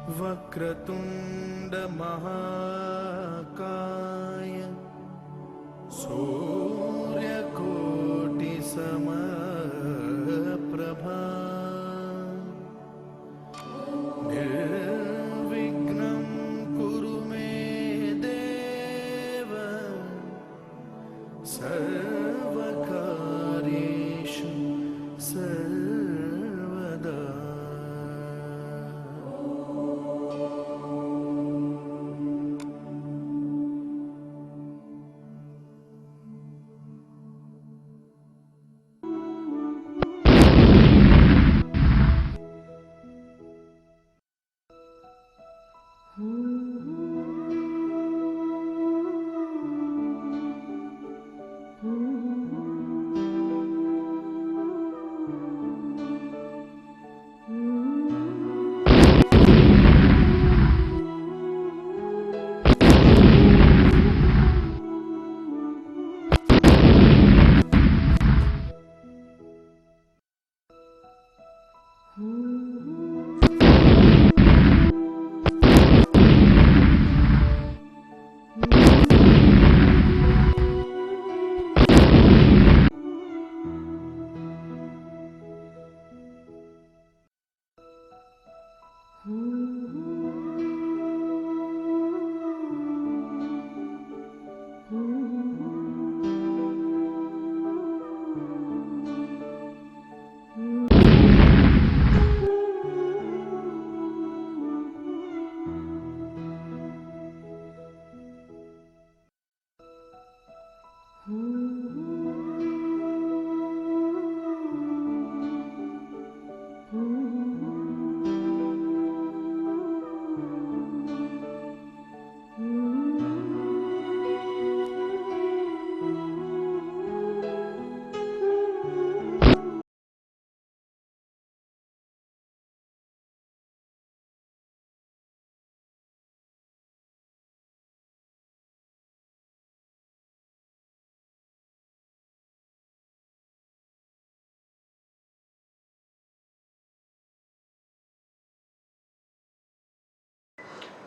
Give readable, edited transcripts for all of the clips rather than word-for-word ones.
वक्रतुंड महाकाय सूर्यकोटि समप्रभा निर्विघ्नं कुरु मे देव सर्वकार्येषु सर्वदा।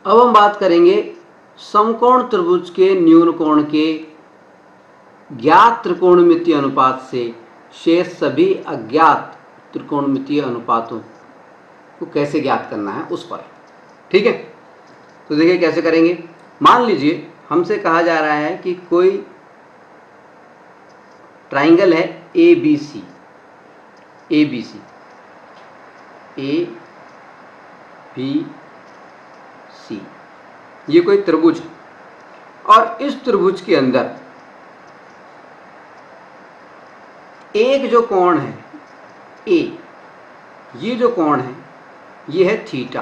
अब हम बात करेंगे समकोण त्रिभुज के न्यून कोण के ज्ञात त्रिकोणमितीय अनुपात से शेष सभी अज्ञात त्रिकोणमितीय अनुपातों को कैसे ज्ञात करना है उस पर। ठीक है, तो देखिए कैसे करेंगे। मान लीजिए हमसे कहा जा रहा है कि कोई ट्राइंगल है A B C, A B C, A B C, ये कोई त्रिभुज है और इस त्रिभुज के अंदर एक जो कोण है ए, ये जो कोण है ये है थीटा,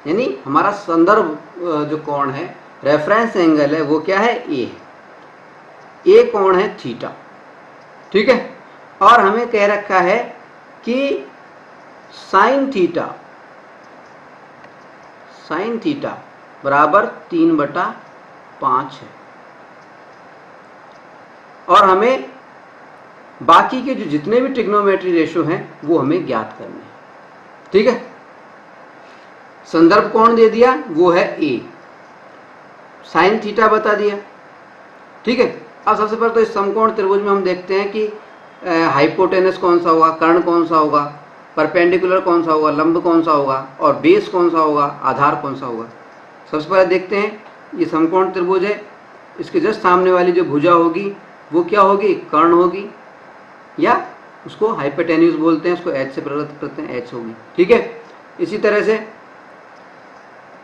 यानी हमारा संदर्भ जो कोण है, रेफरेंस एंगल है, वो क्या है, ए है। ए कोण है थीटा। ठीक है, और हमें कह रखा है कि साइन थीटा बराबर 3/5 है और हमें बाकी के जो जितने भी ट्रिग्नोमेट्री रेशो हैं वो हमें ज्ञात करने हैं। ठीक है, संदर्भ कोण दे दिया वो है ए, साइन थीटा बता दिया। ठीक है, अब सबसे पहले तो इस समकोण त्रिभुज में हम देखते हैं कि हाइपोटेनस कौन सा होगा, कर्ण कौन सा होगा, परपेंडिकुलर कौन सा होगा, लंब कौन सा होगा और बेस कौन सा होगा, आधार कौन सा होगा। सबसे पहले देखते हैं, ये समकोण त्रिभुज है, इसके जस्ट सामने वाली जो भुजा होगी वो क्या होगी, कर्ण होगी, या उसको हाइपोटेन्यूज बोलते हैं, उसको एच से प्रदत्त करते हैं, एच होगी। ठीक है, इसी तरह से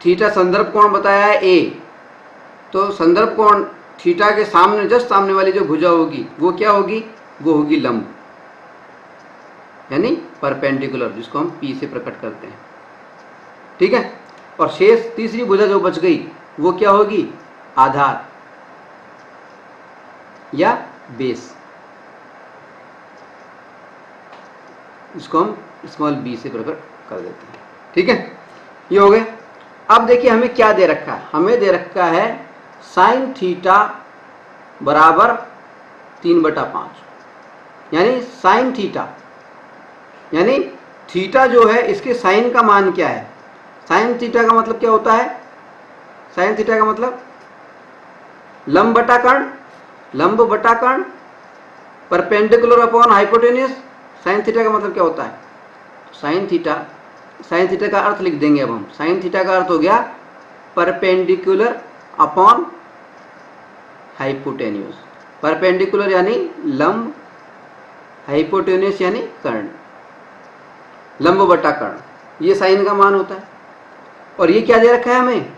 थीटा संदर्भ कोण बताया है ए, तो संदर्भ कोण थीटा के सामने जस्ट सामने वाली जो भुजा होगी वो क्या होगी, वो होगी लंब, यानी परपेंडिकुलर, जिसको हम पी से प्रकट करते हैं। ठीक है, और शेष तीसरी भुजा जो बच गई वो क्या होगी, आधार या बेस, इसको हम स्मॉल बी से प्रकट कर देते हैं। ठीक है, ये हो गए। अब देखिए हमें क्या दे रखा है, हमें दे रखा है साइन थीटा बराबर 3/5, यानी साइन थीटा यानी थीटा जो है इसके साइन का मान क्या है? साइन थीटा का मतलब क्या होता है? साइन थीटा का मतलब लंब बटा कर्ण, लंब बटा कर्ण, perpendicular upon hypotenuse. Sine theta का मतलब क्या होता है? साइन थीटा का अर्थ लिख देंगे अब हम। साइन थीटा का अर्थ हो गया परपेंडिकुलर अपॉन हाइपोटेन्यूज। परपेंडिकुलर यानी लंब, हाइपोटेन्यूज यानी कर्ण, लंब बटा कर्ण, ये साइन का मान होता है। और ये क्या दे रखा है हमें?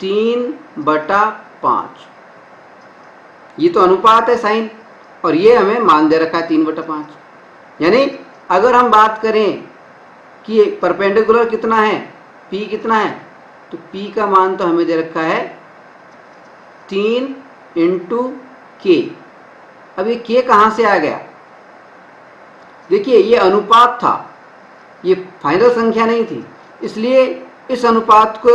3/5। ये तो अनुपात है साइन, और ये हमें मान दे रखा है 3/5। यानी अगर हम बात करें कि परपेंडिकुलर कितना है, P कितना है, तो P का मान तो हमें दे रखा है 3 × K। अब ये K कहाँ से आ गया? देखिए ये अनुपात था, ये फाइनल संख्या नहीं थी, इसलिए इस अनुपात को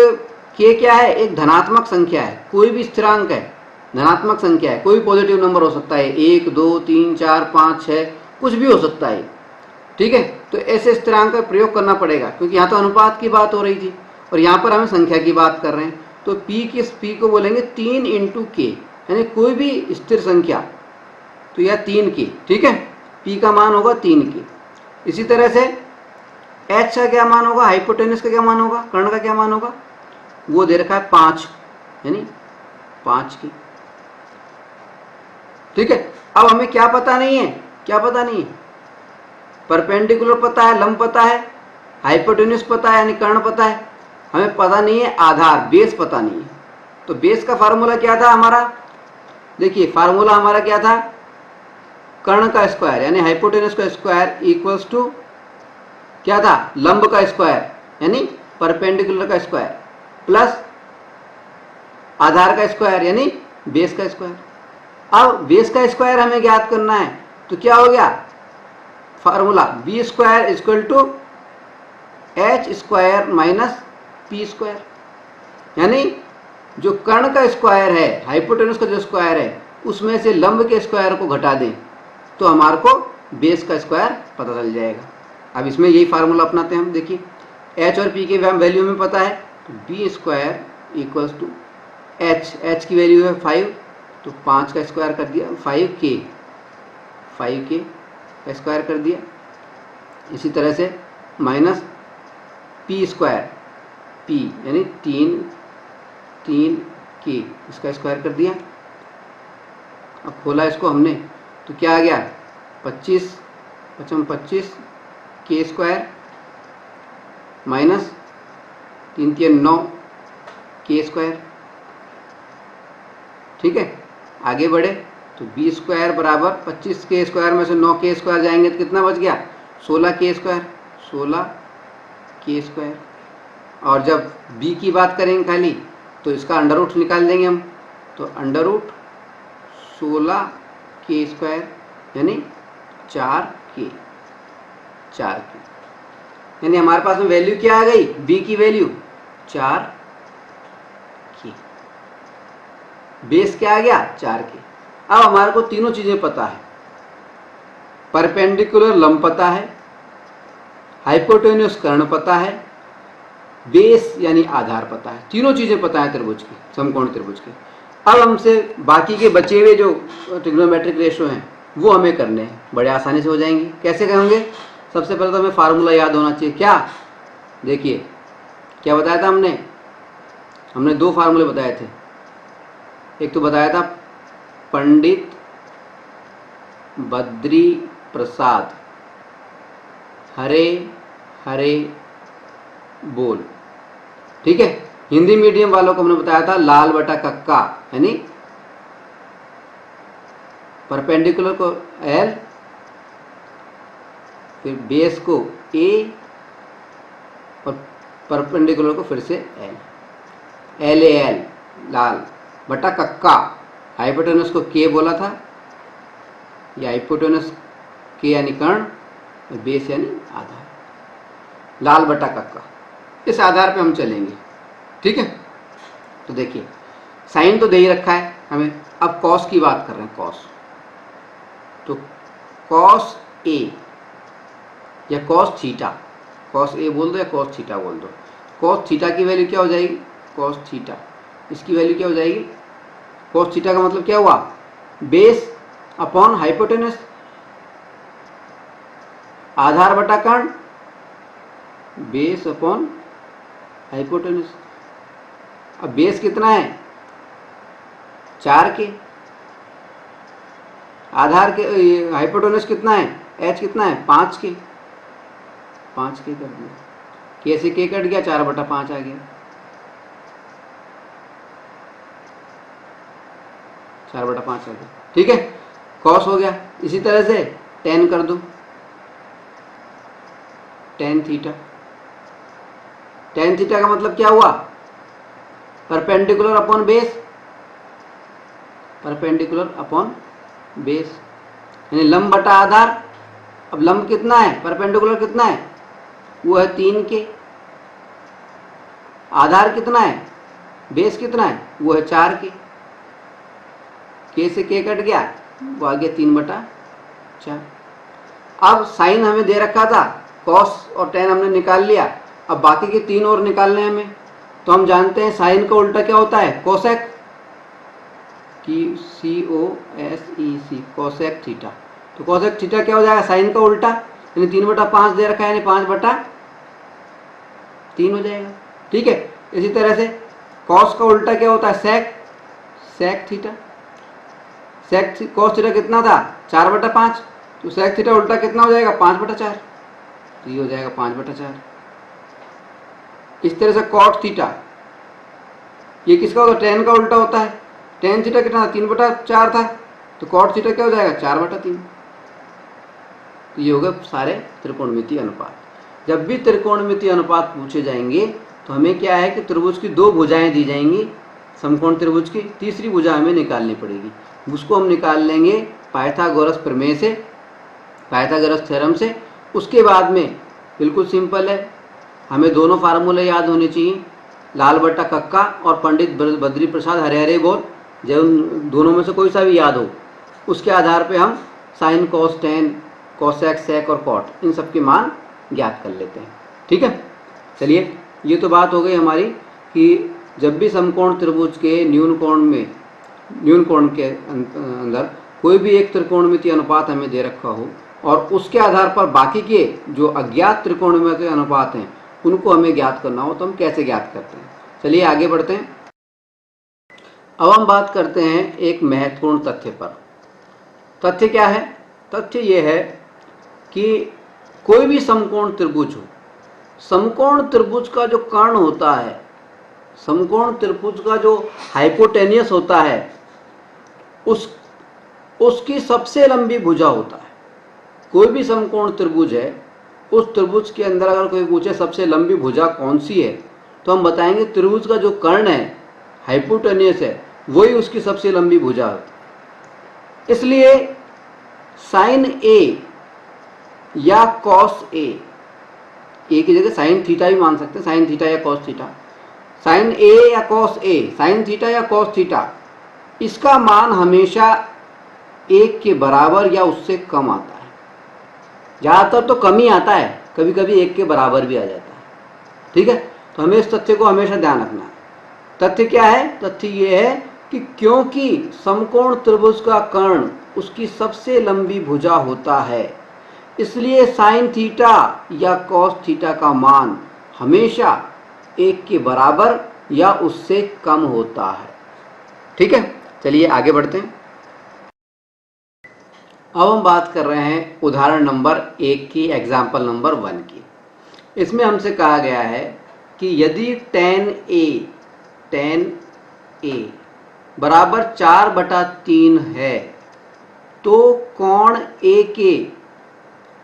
K क्या है? एक धनात्मक संख्या है, कोई भी स्थिरांक है, धनात्मक संख्या है, कोई पॉजिटिव नंबर हो सकता है, 1 2 3 4 5 6 कुछ भी हो सकता है। ठीक है, तो ऐसे स्थिरांक का प्रयोग करना पड़ेगा, क्योंकि यहाँ तो अनुपात की बात हो रही थी और यहाँ पर हमें संख्या की बात कर रहे हैं। तो P को बोलेंगे 3 × K, यानी कोई भी स्थिर संख्या, तो यह 3K। ठीक है, P का मान होगा 3K। इसी तरह से H का क्या मान होगा, हाइपोटेन्यूज का क्या मान होगा, कर्ण का क्या मान होगा? वो दे रखा है 5, यानी 5K। ठीक है, अब हमें क्या पता नहीं है? क्या पता नहीं है? परपेंडिकुलर पता है, लंब पता है, हाइपोटेन्यूज पता है यानी कर्ण पता है, हमें पता नहीं है आधार, बेस पता नहीं है। तो बेस का फार्मूला क्या था हमारा? देखिए फार्मूला हमारा क्या था? कर्ण का स्क्वायर यानी हाइपोटेन्यूज का स्क्वायर इक्वल्स टू क्या था? लंब का स्क्वायर यानी परपेंडिकुलर का स्क्वायर प्लस आधार का स्क्वायर यानी बेस का स्क्वायर। अब बेस का स्क्वायर हमें ज्ञात करना है, तो क्या हो गया फार्मूला? b² = h² - p²। यानी जो कर्ण का स्क्वायर है, हाइपोटेन्यूज का जो स्क्वायर है, उसमें से लंब के स्क्वायर को घटा दें तो हमारे को बेस का स्क्वायर पता चल जाएगा। अब इसमें यही फार्मूला अपनाते हैं हम। देखिए h और p के वैल्यू में पता है, तो b² = h की वैल्यू है 5, तो 5 का स्क्वायर कर दिया 5K का स्क्वायर कर दिया। इसी तरह से माइनस P² P यानी 3K इसका स्क्वायर कर दिया। अब खोला इसको हमने तो क्या आ गया? 25 K² माइनस 3 3 9 K²। ठीक है, आगे बढ़े तो b² बराबर 25K² में से 9K² जाएंगे तो कितना बच गया? 16K²। और जब b की बात करेंगे खाली तो इसका अंडर रूट निकाल देंगे हम, तो √16K² यानी 4K। यानी हमारे पास में वैल्यू क्या आ गई? b की वैल्यू 4K, बेस क्या आ गया? 4K। अब हमारे को तीनों चीजें पता है, परपेंडिकुलर लंब पता है, हाइपोटेन्यूज कर्ण पता है, बेस यानी आधार पता है। तीनों चीजें पता है त्रिभुज की, समकोण त्रिभुज की। अब हमसे बाकी के बचे हुए जो ट्रिग्नोमेट्रिक रेशो हैं वो हमें करने हैं, बड़े आसानी से हो जाएंगे। कैसे करेंगे? सबसे पहले तो हमें फार्मूला याद होना चाहिए। क्या? देखिए क्या बताया था हमने 2 फार्मूले बताए थे। एक तो बताया था पंडित बद्री प्रसाद हरे हरे बोल। ठीक है, हिंदी मीडियम वालों को हमने बताया था लाल बटा कक्का, यानी परपेंडिकुलर को L, फिर बेस को A और परपेंडिकुलर को फिर से L, LAL लाल बटा कक्का। हाइपोटेन्यूज को K बोला था, या हाइपोटेन्यूज K यानी कर्ण और बेस यानी आधार, लाल बटा कक्का। इस आधार पे हम चलेंगे। ठीक है, तो देखिए साइन तो दे ही रखा है हमें, अब कॉस की बात कर रहे हैं। कॉस, तो कॉस A या कॉस थीटा कॉस ए बोल दो या कॉस थीटा बोल दो। कॉस थीटा की वैल्यू क्या हो जाएगी, कॉस थीटा, इसकी वैल्यू क्या हो जाएगी, कॉस थीटा का मतलब क्या हुआ, बेस अपॉन हाइपोटेनस, आधार बटा कर्ण, बेस अपॉन हाइपोटेनस। अब बेस कितना है 4 के, आधार के हाइपोटेनस कितना है, एच कितना है 5 के, 5 के कर दिया, के से के कट गया, 4/5 आ गया, 4/5 आ गया। ठीक है, कॉस हो गया। इसी तरह से टेन कर दो, टेन थीटा, टेन थीटा का मतलब क्या हुआ, perpendicular upon base, perpendicular upon base, यानी लंब बटा आधार। अब लंब कितना है, परपेंडिकुलर कितना है, वो है 3 के, आधार कितना है, बेस कितना है, वो है 4 के से के कट गया, वो आ गया 3/4। अब साइन हमें दे रखा था, कॉस और टेन हमने निकाल लिया, अब बाकी के 3 और निकालने हैं हमें। तो हम जानते हैं साइन का उल्टा क्या होता है, कोसेक, की COSEC, कोसेक थीटा। तो कोसेक थीटा क्या हो जाएगा, साइन का उल्टा, यानी 3/5 दे रखा है, यानी 5/3 हो जाएगा। ठीक है, इसी तरह से कॉस का उल्टा क्या होता है, सेक, सेक थीटा, सेक कॉस थीटा कितना था 4/5, तो सेक थीटा उल्टा कितना हो जाएगा 5/4, तो ये हो जाएगा 5/4। इस तरह से कॉट थीटा, ये किसका होता है, टेन का उल्टा होता है, टेन थीटा कितना था 3/4 था, तो कॉट थीटा क्या हो जाएगा 4/3। तो ये हो गए सारे त्रिकोणमितीय अनुपात। जब भी त्रिकोणमितीय अनुपात पूछे जाएंगे तो हमें क्या है कि त्रिभुज की 2 भुजाएं दी जाएंगी, समकोण त्रिभुज की, तीसरी भुजा हमें निकालनी पड़ेगी, उसको हम निकाल लेंगे पाइथागोरस प्रमेय से, पाइथागोरस थ्योरम से। उसके बाद में बिल्कुल सिंपल है, हमें दोनों फार्मूले याद होने चाहिए, लाल बट्टा कक्का और पंडित बद्री प्रसाद हरे हरे बोल, जब दोनों में से कोई सा भी याद हो, उसके आधार पे हम sine cos tan cosec sec और कॉट इन सब के मान ज्ञात कर लेते हैं। ठीक है, चलिए ये तो बात हो गई हमारी कि जब भी समकोण त्रिभुज के न्यून कोण के अंदर कोई भी एक त्रिकोणमितीय अनुपात हमें दे रखा हो और उसके आधार पर बाकी के जो अज्ञात त्रिकोणमितीय अनुपात हैं उनको हमें ज्ञात करना हो तो हम कैसे ज्ञात करते हैं। चलिए आगे बढ़ते हैं। अब हम बात करते हैं एक महत्वपूर्ण तथ्य पर। तथ्य क्या है, तथ्य ये है कि कोई भी समकोण त्रिभुज हो, समकोण त्रिभुज का जो कर्ण होता है, समकोण त्रिभुज का जो हाइपोटेनियस होता है, उसकी सबसे लंबी भुजा होता है। कोई भी समकोण त्रिभुज है, उस त्रिभुज के अंदर अगर कोई पूछे सबसे लंबी भुजा कौन सी है, तो हम बताएंगे त्रिभुज का जो कर्ण है, हाइपोटेनियस है, वही उसकी सबसे लंबी भुजा होती है। इसलिए साइन ए या कॉस ए की जगह साइन थीटा भी मान सकते हैं, साइन थीटा या कॉस थीटा, साइन ए या कॉस ए, साइन थीटा या कॉस थीटा, इसका मान हमेशा 1 के बराबर या उससे कम आता है। ज़्यादातर तो कम ही आता है, कभी कभी 1 के बराबर भी आ जाता है। ठीक है, तो हमें इस तथ्य को हमेशा ध्यान रखना है। तथ्य क्या है, तथ्य ये है कि क्योंकि समकोण त्रिभुज का कर्ण उसकी सबसे लंबी भुजा होता है, इसलिए साइन थीटा या कॉस थीटा का मान हमेशा 1 के बराबर या उससे कम होता है। ठीक है, चलिए आगे बढ़ते हैं। अब हम बात कर रहे हैं उदाहरण नंबर 1 की, एग्जाम्पल नंबर 1 की। इसमें हमसे कहा गया है कि यदि tan A बराबर 4/3 है तो कोण A के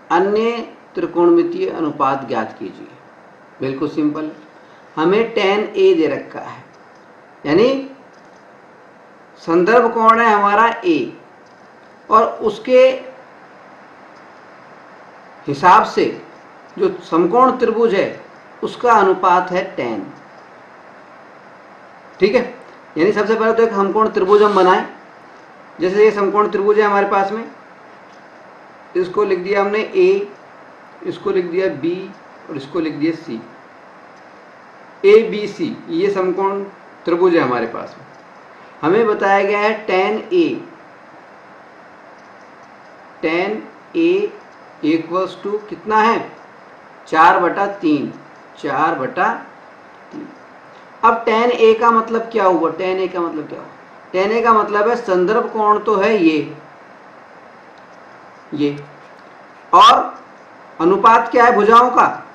अन्य त्रिकोणमितीय अनुपात ज्ञात कीजिए। बिल्कुल सिंपल है, हमें tan A दे रखा है, यानी संदर्भ कोण है हमारा A और उसके हिसाब से जो समकोण त्रिभुज है उसका अनुपात है tan। ठीक है, यानी सबसे पहले तो एक समकोण त्रिभुज हम बनाएं। जैसे ये समकोण त्रिभुज है हमारे पास में, इसको लिख दिया हमने A, इसको लिख दिया B, और इसको लिख दिए सी। ए बी सी ये समकोण त्रिभुज है हमारे पास में। हमें बताया गया है tan A इक्वल्स टू कितना है 4/3। 4/3। अब tan A का मतलब क्या हुआ? tan A का मतलब क्या हुआ? tan A का मतलब है संदर्भ कोण तो है ये और अनुपात क्या है भुजाओं का?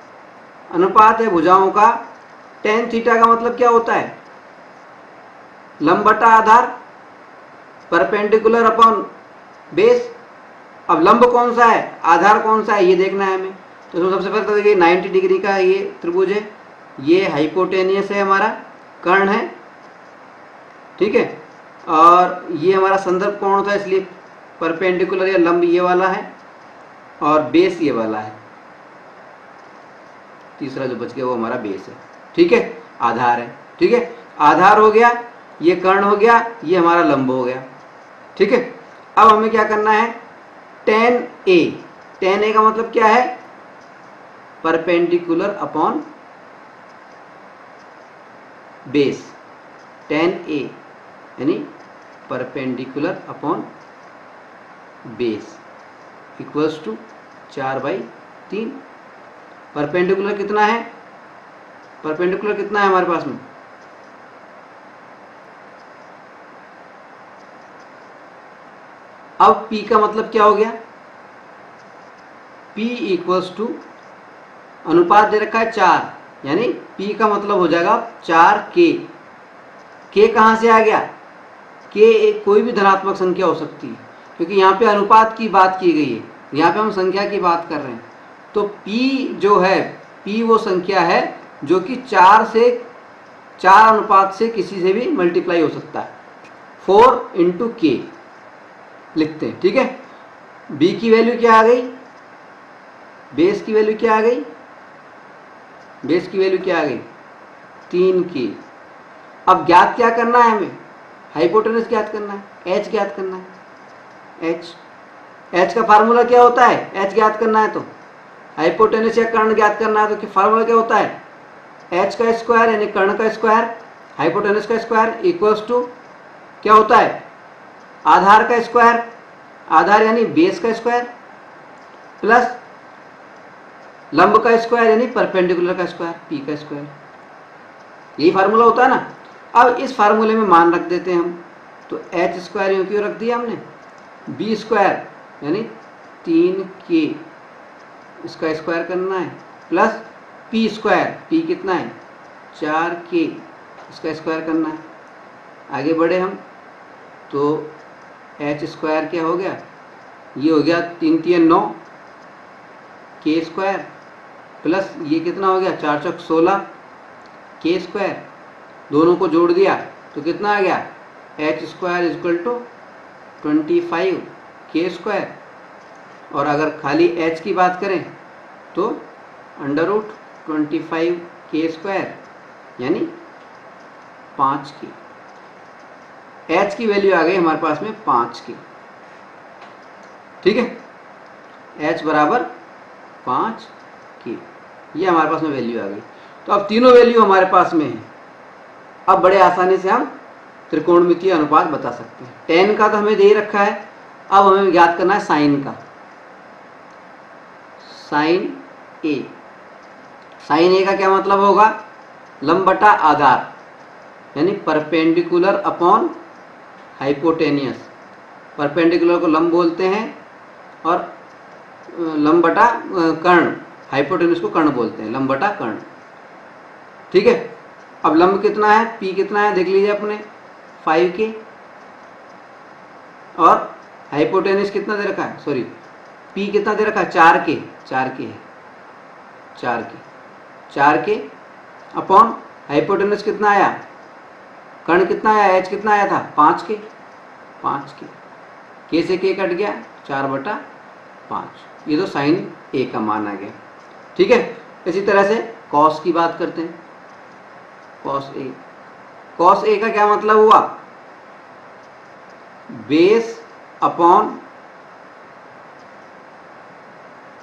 अनुपात है भुजाओं का। tan थीटा का मतलब क्या होता है? लंब बटा आधार, परपेंडिकुलर अपॉन बेस। अब लंब कौन सा है, आधार कौन सा है, ये देखना है हमें। तो इसमें सबसे पहले तो देखिए 90 डिग्री का ये त्रिभुज है, ये हाइपोटेनियस है, हमारा कर्ण है, ठीक है। और ये हमारा संदर्भ कोण था, इसलिए परपेंडिकुलर या लंब ये वाला है और बेस ये वाला है। तीसरा जो बच गया वो हमारा बेस है, ठीक है, आधार है, ठीक है। आधार हो गया, ये कर्ण हो गया, ये हमारा लंब हो गया, ठीक है। अब हमें क्या करना है? tan A का मतलब क्या है? Perpendicular upon base. tan A यानी perpendicular upon base equals to 4/3। Perpendicular कितना है? परपेंडिकुलर कितना है हमारे पास में? अब P का मतलब क्या हो गया? P इक्वल्स टू अनुपात दे रखा है 4, यानी P का मतलब हो जाएगा 4K। K कहाँ से आ गया? K एक कोई भी धनात्मक संख्या हो सकती है, क्योंकि यहाँ पे अनुपात की बात की गई है, यहाँ पे हम संख्या की बात कर रहे हैं। तो P जो है, P वो संख्या है जो कि 4 अनुपात से किसी से भी मल्टीप्लाई हो सकता है। 4 × K लिखते हैं, ठीक है। B की वैल्यू क्या आ गई? बेस की वैल्यू क्या आ गई? बेस की वैल्यू क्या आ गई? 3K। अब ज्ञात क्या करना है हमें? हाइपोटेनस ज्ञात करना है, H ज्ञात करना है। H का फार्मूला क्या होता है? H ज्ञात करना है तो हाइपोटेनस या कर्ण ज्ञात करना है तो फार्मूला क्या होता है? H का स्क्वायर यानी कर्ण का स्क्वायर, हाइपोटेनस का स्क्वायर इक्वल्स टू क्या होता है? आधार का स्क्वायर, आधार यानी बेस का स्क्वायर, प्लस लंब का स्क्वायर यानी परपेंडिकुलर का स्क्वायर, P का स्क्वायर। यही फार्मूला होता है ना। अब इस फार्मूले में मान रख देते हैं हम, तो H स्क्वायर यूँ क्यों रख दिया हमने? B स्क्वायर यानी 3K इसका स्क्वायर करना है, प्लस P स्क्वायर, P कितना है? 4K इसका स्क्वायर करना है। आगे बढ़े हम तो H स्क्वायर क्या हो गया? ये हो गया 3 3 9 K स्क्वायर, प्लस ये कितना हो गया? 4 4 16 K स्क्वायर। दोनों को जोड़ दिया तो कितना आ गया? H square equal to 25 K square. और अगर खाली H की बात करें तो √25 K स्क्वायर यानी 5K। H की वैल्यू आ गई हमारे पास में 5K, ठीक है। H बराबर 5K, ये हमारे पास में वैल्यू आ गई। तो अब तीनों वैल्यू हमारे पास में है। अब बड़े आसानी से हम त्रिकोणमितीय अनुपात बता सकते हैं। tan का तो हमें दे ही रखा है, अब हमें ज्ञात करना है sin का। sin A का क्या मतलब होगा? लंब बटा आधार यानी परपेंडिकुलर अपॉन हाइपोटेनियस। परपेंडिकुलर को लंब बोलते हैं और लंब बटा कर्ण, हाइपोटेनियस को कर्ण बोलते हैं, लंब बटा कर्ण, ठीक है। अब लंब कितना है? P कितना है देख लीजिए अपने, 5K। और हाइपोटेनियस कितना दे रखा है? सॉरी, P कितना दे रखा है? 4K है, 4K अपॉन हाइपोटेनस कितना आया? कर्ण कितना आया? H कितना आया था? 5K। K से K कट गया, 4/5। ये तो sin A का मान आ गया, ठीक है। इसी तरह से cos की बात करते हैं। cos A का क्या मतलब हुआ? Base upon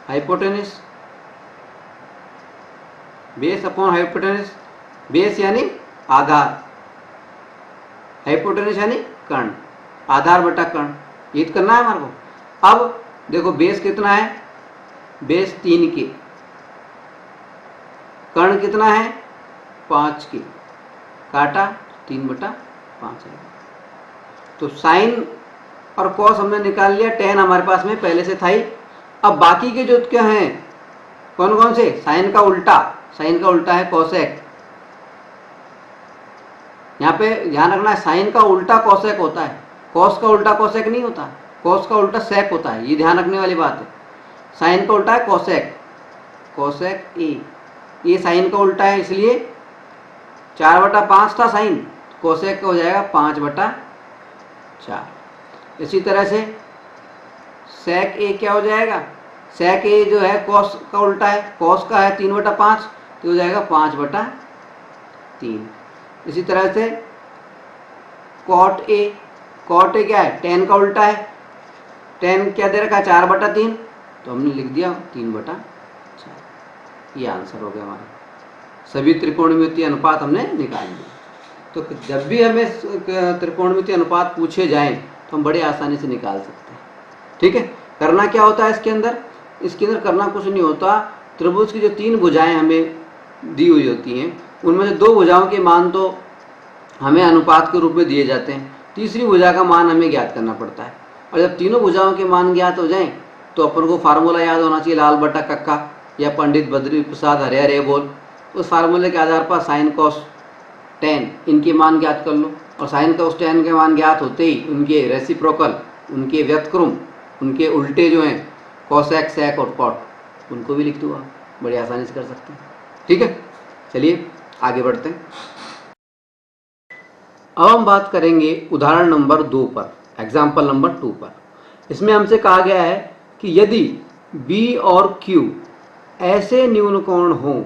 hypotenuse, base upon hypotenuse, base यानी आधार, हाइपोटेनस यानी कर्ण, आधार बटा कर्ण, ये तो करना है हमारे को। अब देखो बेस कितना है, बेस 3 के, कर्ण कितना है 5 के, काटा 3/5 है। तो साइन और कॉस हमने निकाल लिया, टेन हमारे पास में पहले से था ही। अब बाकी के जो क्या हैं कौन कौन से, साइन का उल्टा, साइन का उल्टा है कोसेक। यहाँ पे ध्यान रखना है साइन का उल्टा कोसेक होता है, कॉस का उल्टा कोसेक नहीं होता, कॉस का उल्टा सेक होता है, ये ध्यान रखने वाली बात है। साइन का उल्टा है कोसेक, कोसेक ए, ये साइन का उल्टा है, इसलिए 4/5 था साइन, कोसेक का हो जाएगा 5/4। इसी तरह से सेक ए क्या हो जाएगा, सेक ए जो है कॉस का उल्टा है, कॉस का है 3/5, तो हो जाएगा 5/3। इसी तरह से कॉट ए, कॉट ए क्या है, टेन का उल्टा है, टेन क्या दे रखा है 4/3, तो हमने लिख दिया 3/4। ये आंसर हो गया हमारा, सभी त्रिकोणमितीय अनुपात हमने निकाल दिए। तो जब भी हमें त्रिकोणमितीय अनुपात पूछे जाएं तो हम बड़े आसानी से निकाल सकते हैं। ठीक है, करना क्या होता है इसके अंदर, इसके अंदर करना कुछ नहीं होता, त्रिभुज की जो 3 भुजाएं हमें दी हुई होती हैं उनमें से 2 भुजाओं के मान तो हमें अनुपात के रूप में दिए जाते हैं, तीसरी भुजा का मान हमें ज्ञात करना पड़ता है। और जब तीनों भुजाओं के मान ज्ञात हो जाएं तो अपन को फार्मूला याद होना चाहिए, लाल बटा कक्का या पंडित बद्री प्रसाद हरे हरे बोल। उस फार्मूले के आधार पर साइन कॉस टेन इनके मान ज्ञात कर लो, और साइन कॉस टेन के मान ज्ञात होते ही उनके रेसिप्रोकल, उनके व्यतक्रम, उनके उल्टे जो हैं कॉसेक सेक और कॉट, उनको भी लिख दूँगा, बड़ी आसानी से कर सकते हैं। ठीक है, चलिए आगे बढ़ते हैं। अब हम बात करेंगे उदाहरण नंबर 2 पर, एग्जाम्पल नंबर 2 पर। इसमें हमसे कहा गया है कि यदि B और Q ऐसे न्यून कोण हों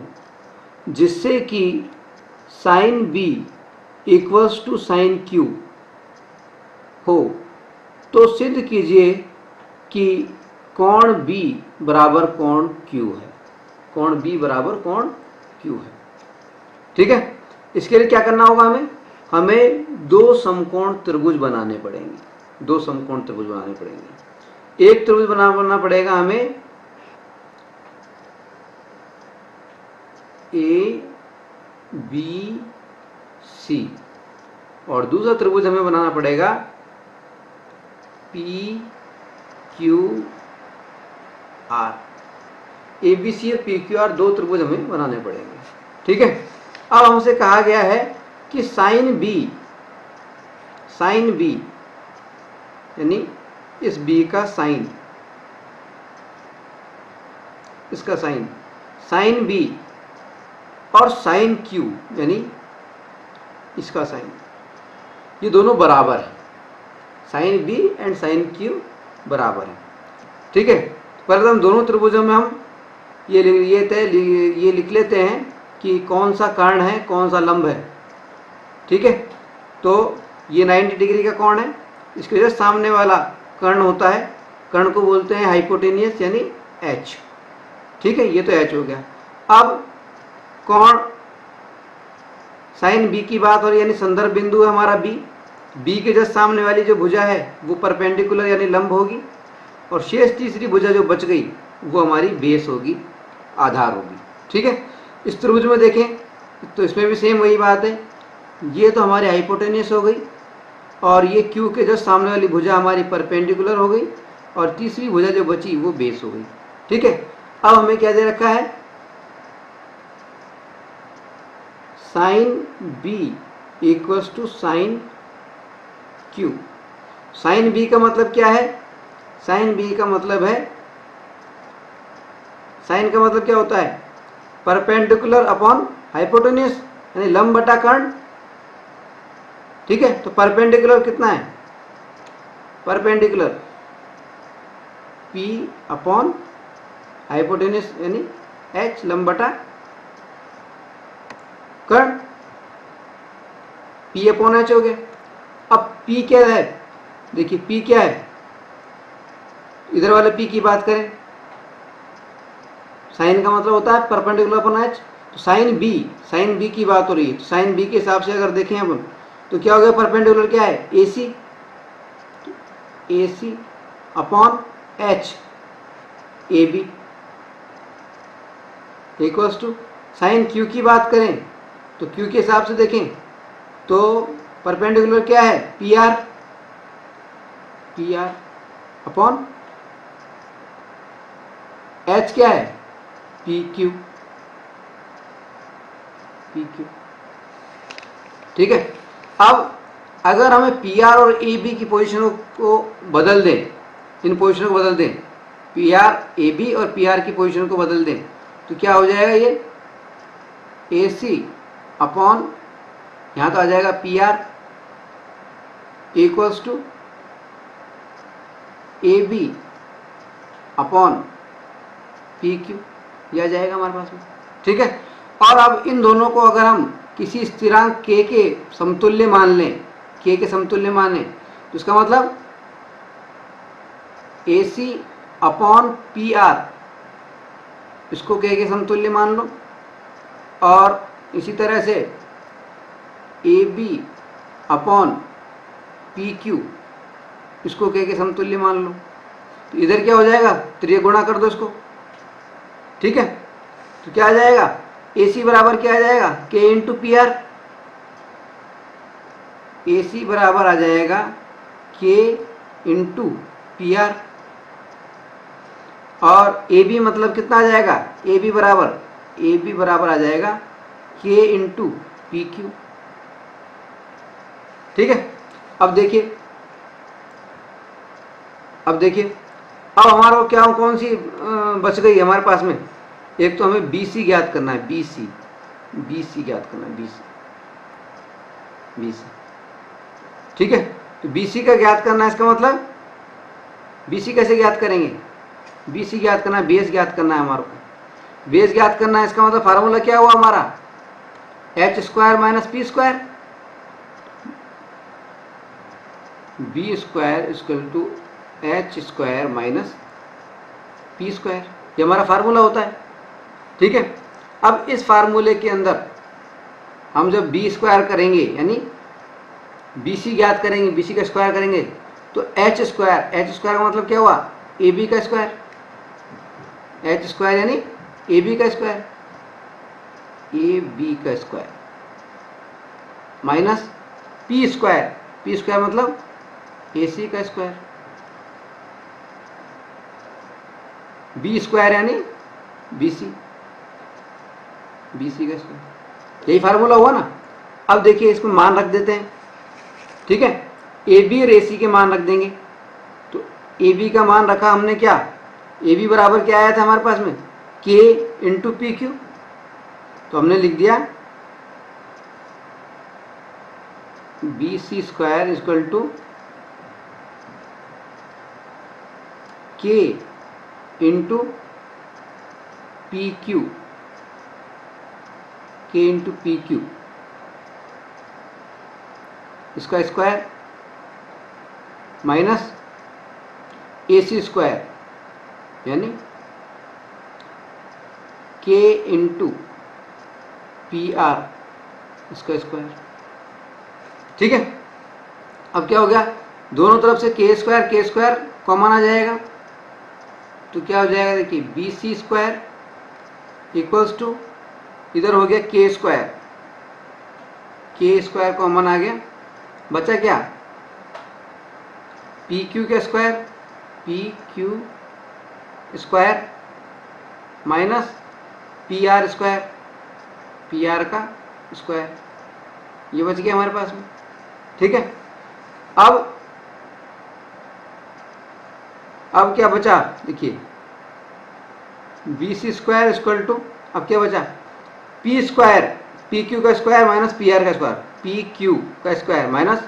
जिससे कि sine B equals to sine Q हो, तो सिद्ध कीजिए कि कोण B बराबर कोण Q है, कोण B बराबर कोण Q है। ठीक है, इसके लिए क्या करना होगा, हमें 2 समकोण त्रिभुज बनाने पड़ेंगे, 2 समकोण त्रिभुज बनाने पड़ेंगे। एक त्रिभुज बनाना पड़ेगा हमें ABC, और दूसरा त्रिभुज हमें बनाना पड़ेगा PQR। ABC और PQR 2 त्रिभुज हमें बनाने पड़ेंगे। ठीक है, अब हमसे कहा गया है कि साइन B यानी इस B का साइन, इसका साइन, साइन B और साइन Q यानी इसका साइन, ये दोनों बराबर है, sine B and sine Q बराबर है। ठीक है, पहले हम दोनों त्रिभुजों में हम ये लिख लेते हैं कि कौन सा कर्ण है कौन सा लंब है। ठीक है, तो ये 90 डिग्री का कोण है, इसके जो सामने वाला कर्ण होता है, कर्ण को बोलते हैं हाइपोटेनियस यानी H। ठीक है, ये तो H हो गया। अब कोण साइन B की बात हो रही, यानी संदर्भ बिंदु है हमारा B के जस्ट सामने वाली जो भुजा है वो परपेंडिकुलर यानी लंब होगी, और शेष तीसरी भुजा जो बच गई वो हमारी बेस होगी, आधार होगी। ठीक है, इस त्रिभुज में देखें तो इसमें भी सेम वही बात है, ये तो हमारी हाइपोटेनियस हो गई, और ये Q के जस्ट सामने वाली भुजा हमारी परपेंडिकुलर हो गई, और तीसरी भुजा जो बची वो बेस हो गई। ठीक है, अब हमें क्या दे रखा है, sine B equals to sine Q। Sine B का मतलब क्या है, साइन B का मतलब है, साइन का मतलब क्या होता है, परपेंडिकुलर अपॉन हाइपोटेनियस यानी लंब बटा कर्ण। ठीक है, तो परपेंडिकुलर कितना है, परपेंडिकुलर P अपॉन हाइपोटेनियस यानी H, लंब बटा कर्ण, P अपॉन H हो गया। अब P क्या है, देखिए P क्या है, इधर वाले P की बात करें, साइन का मतलब होता है परपेंडिकुलर अपॉन H, तो साइन बी की बात हो रही है, तो साइन बी के हिसाब से अगर देखें अपन तो क्या हो गया, परपेंडिकुलर क्या है, A C upon h A B equals to, sine क्यू की बात करें तो क्यू के हिसाब से देखें तो परपेंडिकुलर क्या है, पी आर अपॉन एच क्या है, पी क्यू। ठीक है। अब अगर हमें पी आर और ए बी की पोजीशनों को बदल दें, इन पोजीशनों को बदल दें, पी आर ए बी और पी आर की पोजीशन को बदल दें तो क्या हो जाएगा, ये ए सी अपॉन यहाँ तो आ जाएगा P R equals to A B upon P Q, यह आ जाएगा हमारे पास में। ठीक है। और अब इन दोनों को अगर हम किसी स्थिरांक k के समतुल्य मान लें, k के समतुल्य मान लें तो इसका मतलब ए सी अपॉन पी आर, इसको k के समतुल्य मान लो, और इसी तरह से A B upon P Q, इसको k के समतुल्य मान लो। तो इधर क्या हो जाएगा, त्रिय गुणा कर दो इसको। ठीक है। तो क्या आ जाएगा, ए सी बराबर क्या आ जाएगा, k इंटू पी आर, ए सी बराबर आ जाएगा k इंटू पी आर, और ए बी मतलब कितना आ जाएगा, ए बी बराबर आ जाएगा k इंटू पी क्यू। ठीक है। अब देखिए अब हमारा क्या, कौन सी बच गई हमारे पास में, एक तो हमें बी सी ज्ञात करना है, बी सी ज्ञात करना है, बी सी। ठीक है। तो बी सी का ज्ञात करना है, इसका मतलब बी सी कैसे ज्ञात करेंगे, बी सी ज्ञात करना है, बेस ज्ञात करना है हमारे को, बेस ज्ञात करना है। इसका मतलब फार्मूला क्या हुआ हमारा, h square minus p square, b square equal to h square minus p square, ये हमारा फार्मूला होता है। ठीक है। अब इस फार्मूले के अंदर हम जब बी स्क्वायर करेंगे, यानी बी सी ज्ञात करेंगे, बी सी का स्क्वायर करेंगे तो एच स्क्वायर का मतलब क्या हुआ, ए बी का स्क्वायर, एच स्क्वायर यानी ए बी का स्क्वायर, माइनस पी स्क्वायर मतलब ए सी का स्क्वायर, बी स्क्वायर यानी बी सी का स्क्वायर, यही फार्मूला हुआ ना। अब देखिए इसको मान रख देते हैं। ठीक है। ए बी और ए सी के मान रख देंगे, तो ए बी का मान रखा हमने क्या, ए बी बराबर क्या आया था हमारे पास में, के इंटू पी क्यू, तो हमने लिख दिया B C square equal to K into P Q, इसका square minus A C square यानी के इंटू पी आर, इसका स्क्वायर। ठीक है। अब क्या हो गया, दोनों तरफ से के स्क्वायर कॉमन आ जाएगा, तो क्या हो जाएगा, देखिए B C square equals to, इधर हो गया के स्क्वायर कॉमन आ गया, बचा क्या, पी क्यू का स्क्वायर माइनस पी आर का स्क्वायर, ये बच गया हमारे पास में। ठीक है। अब क्या बचा, देखिए B C square equal to, अब क्या बचा, पी क्यू का स्क्वायर माइनस पी आर का स्क्वायर, पी क्यू का स्क्वायर माइनस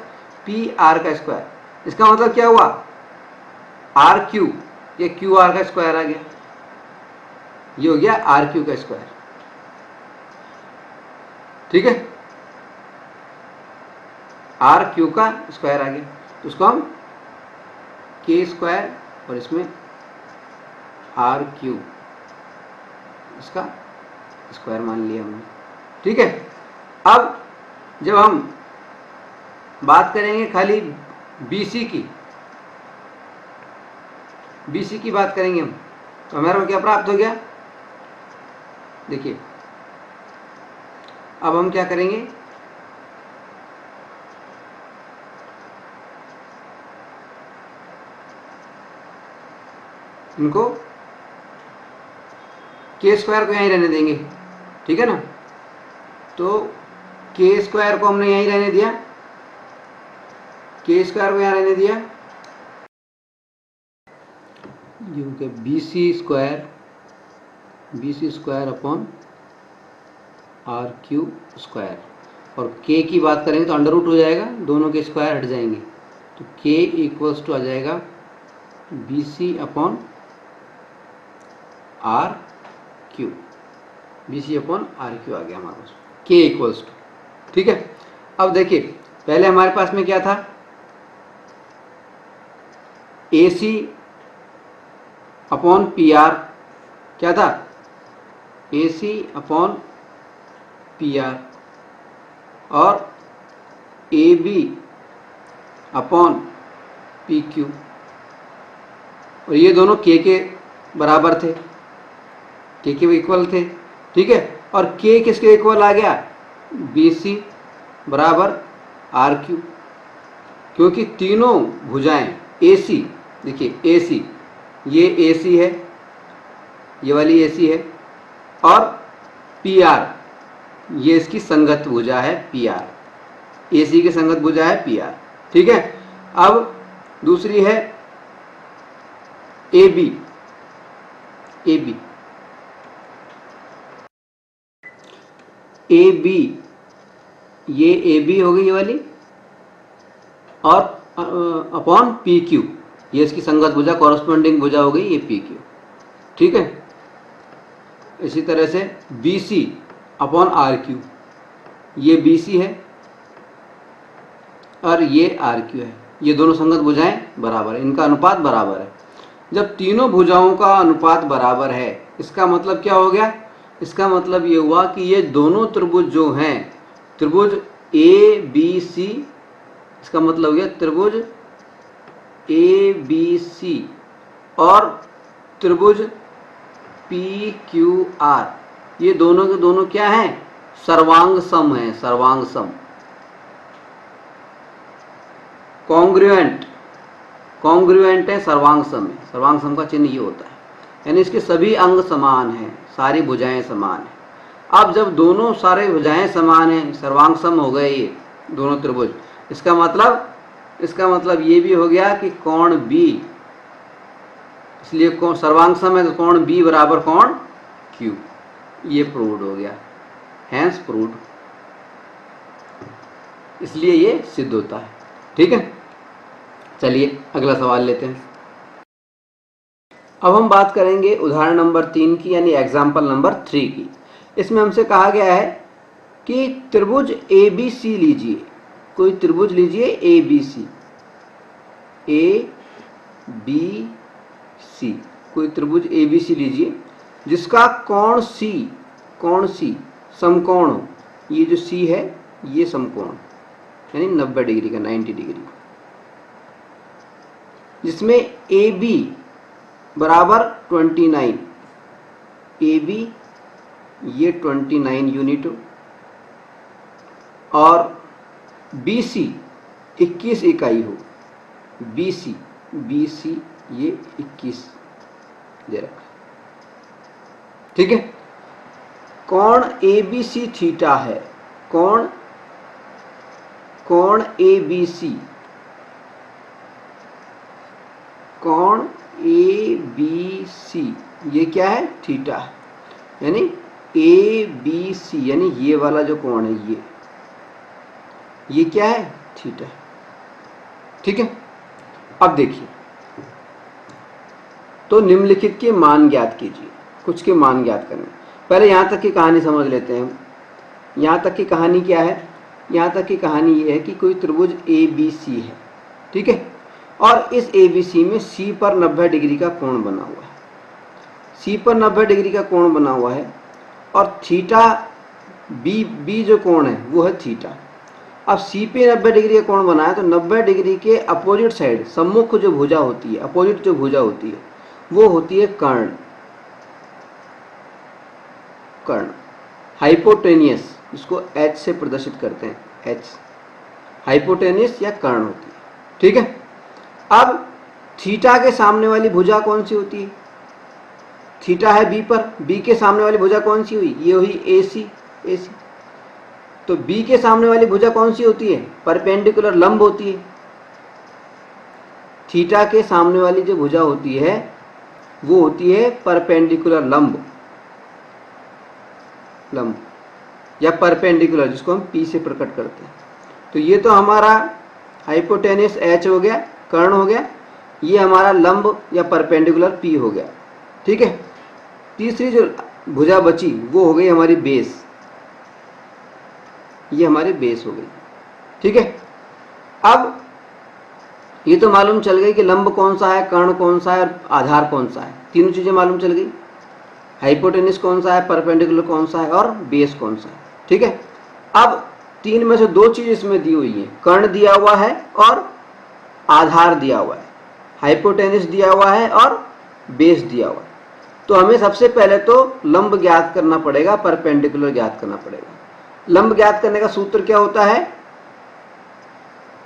पी आर का स्क्वायर। इसका मतलब क्या हुआ, आर क्यू, ये क्यू आर का स्क्वायर आ गया, ये हो गया आर क्यू का स्क्वायर। ठीक है। आर क्यू का स्क्वायर आ गया, तो उसको हम के स्क्वायर और इसमें आर क्यू, इसका स्क्वायर मान लिया हमने। ठीक है, अब जब हम बात करेंगे खाली BC की बात करेंगे हम, तो हमारे को क्या प्राप्त हो गया? देखिए अब हम क्या करेंगे, इनको के स्क्वायर को यहीं रहने देंगे, ठीक है ना। तो के स्क्वायर को हमने यहीं रहने दिया, के स्क्वायर को यहाँ रहने दिया, ये हो गया BC square upon RQ square. और k की बात करेंगे तो अंडर रूट हो जाएगा, दोनों के स्क्वायर हट जाएंगे, तो k इक्वल्स टू आ जाएगा BC upon RQ, BC upon RQ आ गया हमारे पास, k इक्वल्स टू। ठीक है, अब देखिए पहले हमारे पास में क्या था, AC अपॉन PR, क्या था, AC अपॉन PR, और AB अपॉन PQ, और ये दोनों k के बराबर थे, k के इक्वल थे। ठीक है, और k किसके इक्वल आ गया, BC बराबर RQ, क्योंकि तीनों भुजाएं AC, देखिए AC, ये AC है, ये वाली AC है, और PR ये इसकी संगत भुजा है PR, AC की संगत भुजा है PR। ठीक है, अब दूसरी है AB, ये AB हो गई ये वाली, और अपॉन PQ ये इसकी संगत भुजा, कॉरस्पॉन्डिंग भुजा हो गई ये PQ। ठीक है, इसी तरह से BC अपॉन RQ, ये BC है और ये RQ है, ये दोनों संगत भुजाएं बराबर है, इनका अनुपात बराबर है। जब तीनों भुजाओं का अनुपात बराबर है, इसका मतलब क्या हो गया, इसका मतलब ये हुआ कि ये दोनों त्रिभुज जो हैं, त्रिभुज ABC, इसका मतलब हो गया त्रिभुज ABC और त्रिभुज PQR, ये दोनों के दोनों क्या हैं, सर्वांग सम है, सर्वांग सम, कॉन्ग्रुएंट है, सर्वांग सम है। सर्वांग सम का चिन्ह ये होता है, यानी इसके सभी अंग समान हैं, सारी भुजाएं समान हैं। अब जब दोनों सारे भुजाएं समान हैं, सर्वांग सम हो गए ये दोनों त्रिभुज, इसका मतलब ये भी हो गया कि कोण B, इसलिए कोण सर्वांग सम है तो कोण B बराबर कोण Q, ये प्रूव्ड हो गया, हैंस प्रूव्ड, इसलिए ये सिद्ध होता है। ठीक है, चलिए अगला सवाल लेते हैं। अब हम बात करेंगे उदाहरण नंबर 3 की, यानी एग्जाम्पल नंबर 3 की। इसमें हमसे कहा गया है कि त्रिभुज ABC लीजिए, कोई त्रिभुज लीजिए ABC, कोई त्रिभुज ABC लीजिए जिसका कोण C समकोण हो, ये जो C है ये समकोण, यानी 90 डिग्री का, 90 डिग्री, जिसमें AB बराबर 29, AB ये 29 यूनिट हो, और BC 21 इकाई हो, BC ये 21 दे रखा। ठीक है, कोण ABC थीटा है, कोण ABC ये क्या है, थीटा है, यानी ABC, यानी ये वाला जो कोण है ये क्या है, थीटा। ठीक है, अब देखिए, तो निम्नलिखित के मान ज्ञात कीजिए, कुछ के मान ज्ञात करने। पहले यहाँ तक की कहानी समझ लेते हैं हम। यहाँ तक की कहानी क्या है, यहाँ तक की कहानी ये है कि कोई त्रिभुज ABC है, ठीक है, और इस ABC में C पर 90 डिग्री का कोण बना हुआ है, C पर 90 डिग्री का कोण बना हुआ है, और थीटा बी जो कोण है वो है थीटा। अब सी पे 90 डिग्री का कोण बना है, तो 90 डिग्री के अपोजिट साइड सम्मुख जो भुजा होती है, अपोजिट जो भुजा होती है वो होती है कर्ण। कर्ण हाइपोटेनियस, इसको H से प्रदर्शित करते हैं, H हाइपोटेनियस या कर्ण होती है। ठीक है। अब थीटा के सामने वाली भुजा कौन सी होती है? थीटा है बी पर, बी के सामने वाली भुजा कौन सी हुई? ये हुई AC। AC तो बी के सामने वाली भुजा कौन सी होती है? परपेंडिकुलर लंब होती है। थीटा के सामने वाली जो भुजा होती है वो होती है परपेंडिकुलर लंब, लंब या परपेंडिकुलर, जिसको हम P से प्रकट करते हैं। तो ये तो हमारा हाइपोटेनियस H हो गया, कर्ण हो गया, ये हमारा लंब या परपेंडिकुलर P हो गया। ठीक है। तीसरी जो भुजा बची वो हो गई हमारी बेस, ये हमारी बेस हो गई। ठीक है। अब ये तो मालूम चल गई कि लंब कौन सा है, कर्ण कौन सा है और आधार कौन सा है। तीनों चीजें मालूम चल गई, हाइपोटेनियस कौन सा है, परपेंडिकुलर कौन सा है और बेस कौन सा है। ठीक है। अब तीन में से दो चीज इसमें दी हुई है, कर्ण दिया हुआ है और आधार दिया हुआ है, हाइपोटेनियस दिया हुआ है और बेस दिया हुआ है। तो हमें सबसे पहले तो लंब ज्ञात करना पड़ेगा, परपेंडिकुलर ज्ञात करना पड़ेगा। लंब ज्ञात करने का सूत्र क्या होता है?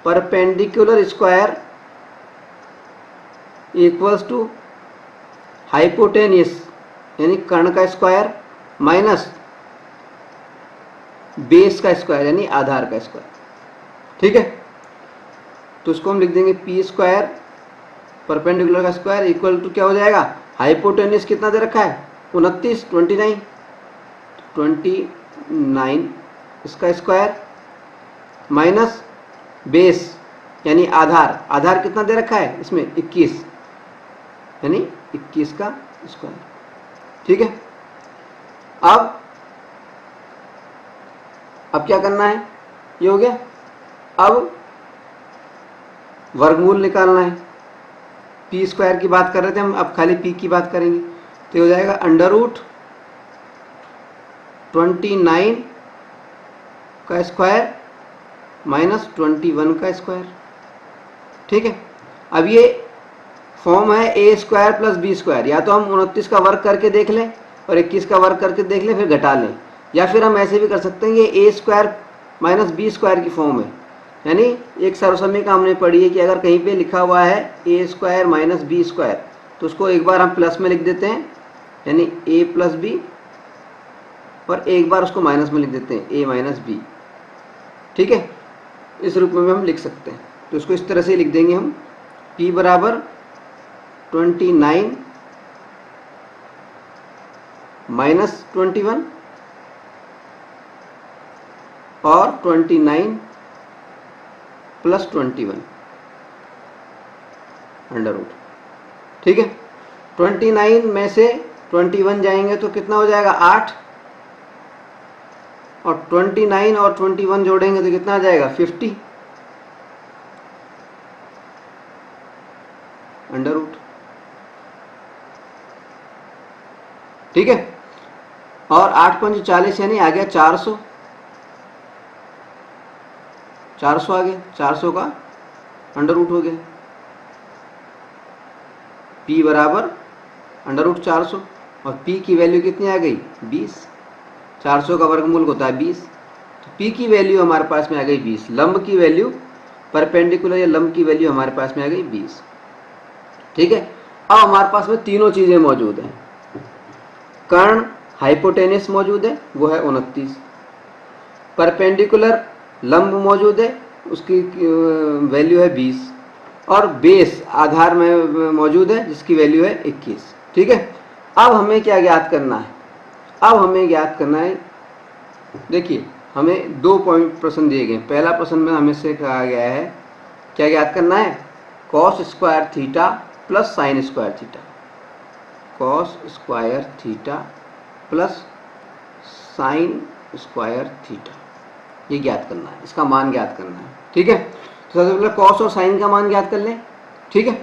Perpendicular square equals to hypotenuse यानी कर्ण का स्क्वायर माइनस बेस का स्क्वायर यानी आधार का स्क्वायर। ठीक है। तो उसको हम लिख देंगे पी स्क्वायर परपेंडिकुलर का स्क्वायर इक्वल टू क्या हो जाएगा? हाइपोटेनियस कितना दे रखा है? 29, 29 इसका स्क्वायर माइनस बेस यानी आधार, आधार कितना दे रखा है इसमें? 21 यानी 21 का स्क्वायर। ठीक है। अब क्या करना है? ये हो गया। अब वर्गमूल निकालना है। पी स्क्वायर की बात कर रहे थे हम, अब खाली पी की बात करेंगे। तो ये हो जाएगा अंडर रूट 29 का स्क्वायर माइनस 21 का स्क्वायर। ठीक है। अब ये फॉर्म है ए स्क्वायर प्लस बी स्क्वायर, या तो हम 29 का वर्ग करके देख लें और 21 का वर्ग करके देख लें, फिर घटा लें, या फिर हम ऐसे भी कर सकते हैं, ये ए स्क्वायर माइनस बी स्क्वायर की फॉर्म है। यानी एक सर्वसमीकरण हमने पढ़ी है कि अगर कहीं पे लिखा हुआ है ए स्क्वायर माइनस बी स्क्वायर तो उसको एक बार हम प्लस में लिख देते हैं यानी ए प्लस बी, और एक बार उसको माइनस में लिख देते हैं ए माइनस बी। ठीक है। इस रूप में हम लिख सकते हैं। तो इसको इस तरह से लिख देंगे हम, p बराबर 29 माइनस 21 और 29 प्लस 21 अंडर रूट। ठीक है। 29 में से 21 जाएंगे तो कितना हो जाएगा? 8, और 29 और 21 जोड़ेंगे तो कितना आ जाएगा? 50 अंडर रूट। ठीक है। और 8 पंच 40 यानी आ गया 400, 400 आ गया, 400 का अंडर रूट हो गया। p बराबर अंडर रूट 400 और p की वैल्यू कितनी आ गई? 20। 400 का वर्गमूल होता है 20, तो p की वैल्यू हमारे पास में आ गई 20। लंब की वैल्यू, परपेंडिकुलर या लंब की वैल्यू हमारे पास में आ गई 20। ठीक है। अब हमारे पास में तीनों चीजें मौजूद हैं। कर्ण हाइपोटेनियस मौजूद है, वो है 29। परपेंडिकुलर लंब मौजूद है, उसकी वैल्यू है 20, और बेस आधार में मौजूद है जिसकी वैल्यू है 21। ठीक है। अब हमें क्या ज्ञात करना है? अब हमें ज्ञात करना है, देखिए हमें 2 पॉइंट प्रश्न दिए गए। पहला प्रश्न में हमें से कहा गया है क्या ज्ञात करना है? Cos square theta plus sine square theta, cos square theta plus sine square theta, ये ज्ञात करना है, इसका मान ज्ञात करना है। ठीक है। तो सबसे पहले कॉस और साइन का मान ज्ञात कर लें। ठीक है।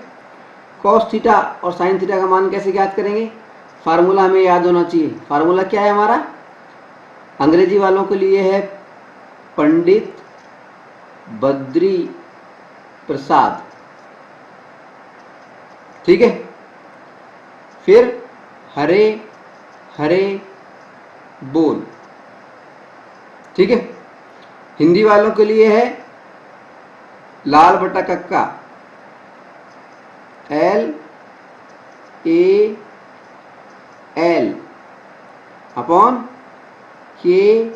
कॉस थीटा और साइन थीटा का मान कैसे ज्ञात करेंगे? फार्मूला हमें याद होना चाहिए। फार्मूला क्या है हमारा? अंग्रेजी वालों के लिए है पंडित बद्री प्रसाद, ठीक है। फिर हरे हरे बोल, ठीक है। हिंदी वालों के लिए है लाल बटा कक्का, LAL अपॉन KA,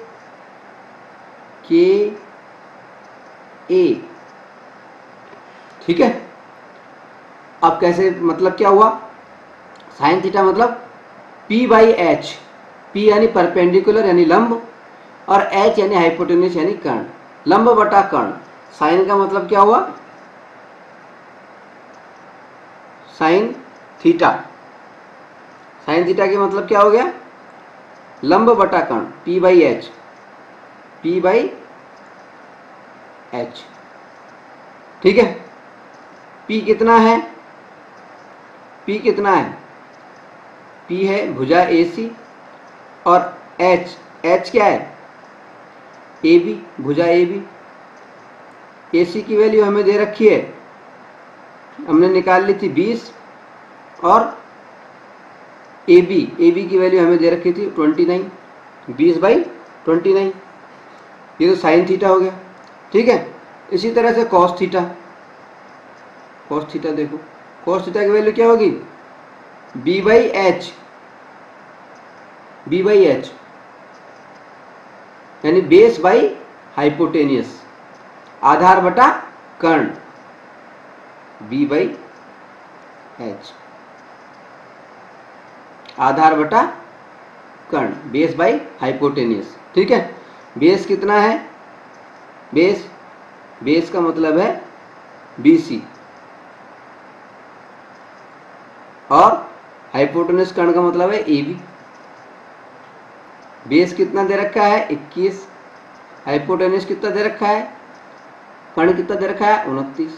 ठीक है। अब कैसे, मतलब क्या हुआ, साइन थीटा मतलब P/H, P यानी परपेंडिकुलर यानी लंब, और H यानी हाइपोटेन्यूस यानी कर्ण, लंब बटा कर्ण। साइन का मतलब क्या हुआ, साइन थीटा, साइन थीटा के मतलब क्या हो गया, लंब बटा कर्ण, P/H, ठीक है। P कितना है, P कितना है, P है भुजा AC, और H क्या है, AB, भुजा AB। AC की वैल्यू हमें दे रखी है, हमने निकाल ली थी 20, और AB की वैल्यू हमें दे रखी थी 29, 20/29, ये तो साइन थीटा हो गया, ठीक है। इसी तरह से कॉस थीटा, देखो कॉस थीटा की वैल्यू क्या होगी, B/H, यानी बेस बाई हाइपोटेनियस, आधार बटा कर्ण, B/H, आधार बटा कर्ण, बेस बाई हाइपोटेनियस, ठीक है। बेस कितना है, बेस का मतलब है BC, और हाइपोटेनस कर्ण का मतलब है AB। बेस कितना दे रखा है 21, हाइपोटेनस कितना दे रखा है, कर्ण कितना दे रखा है 29,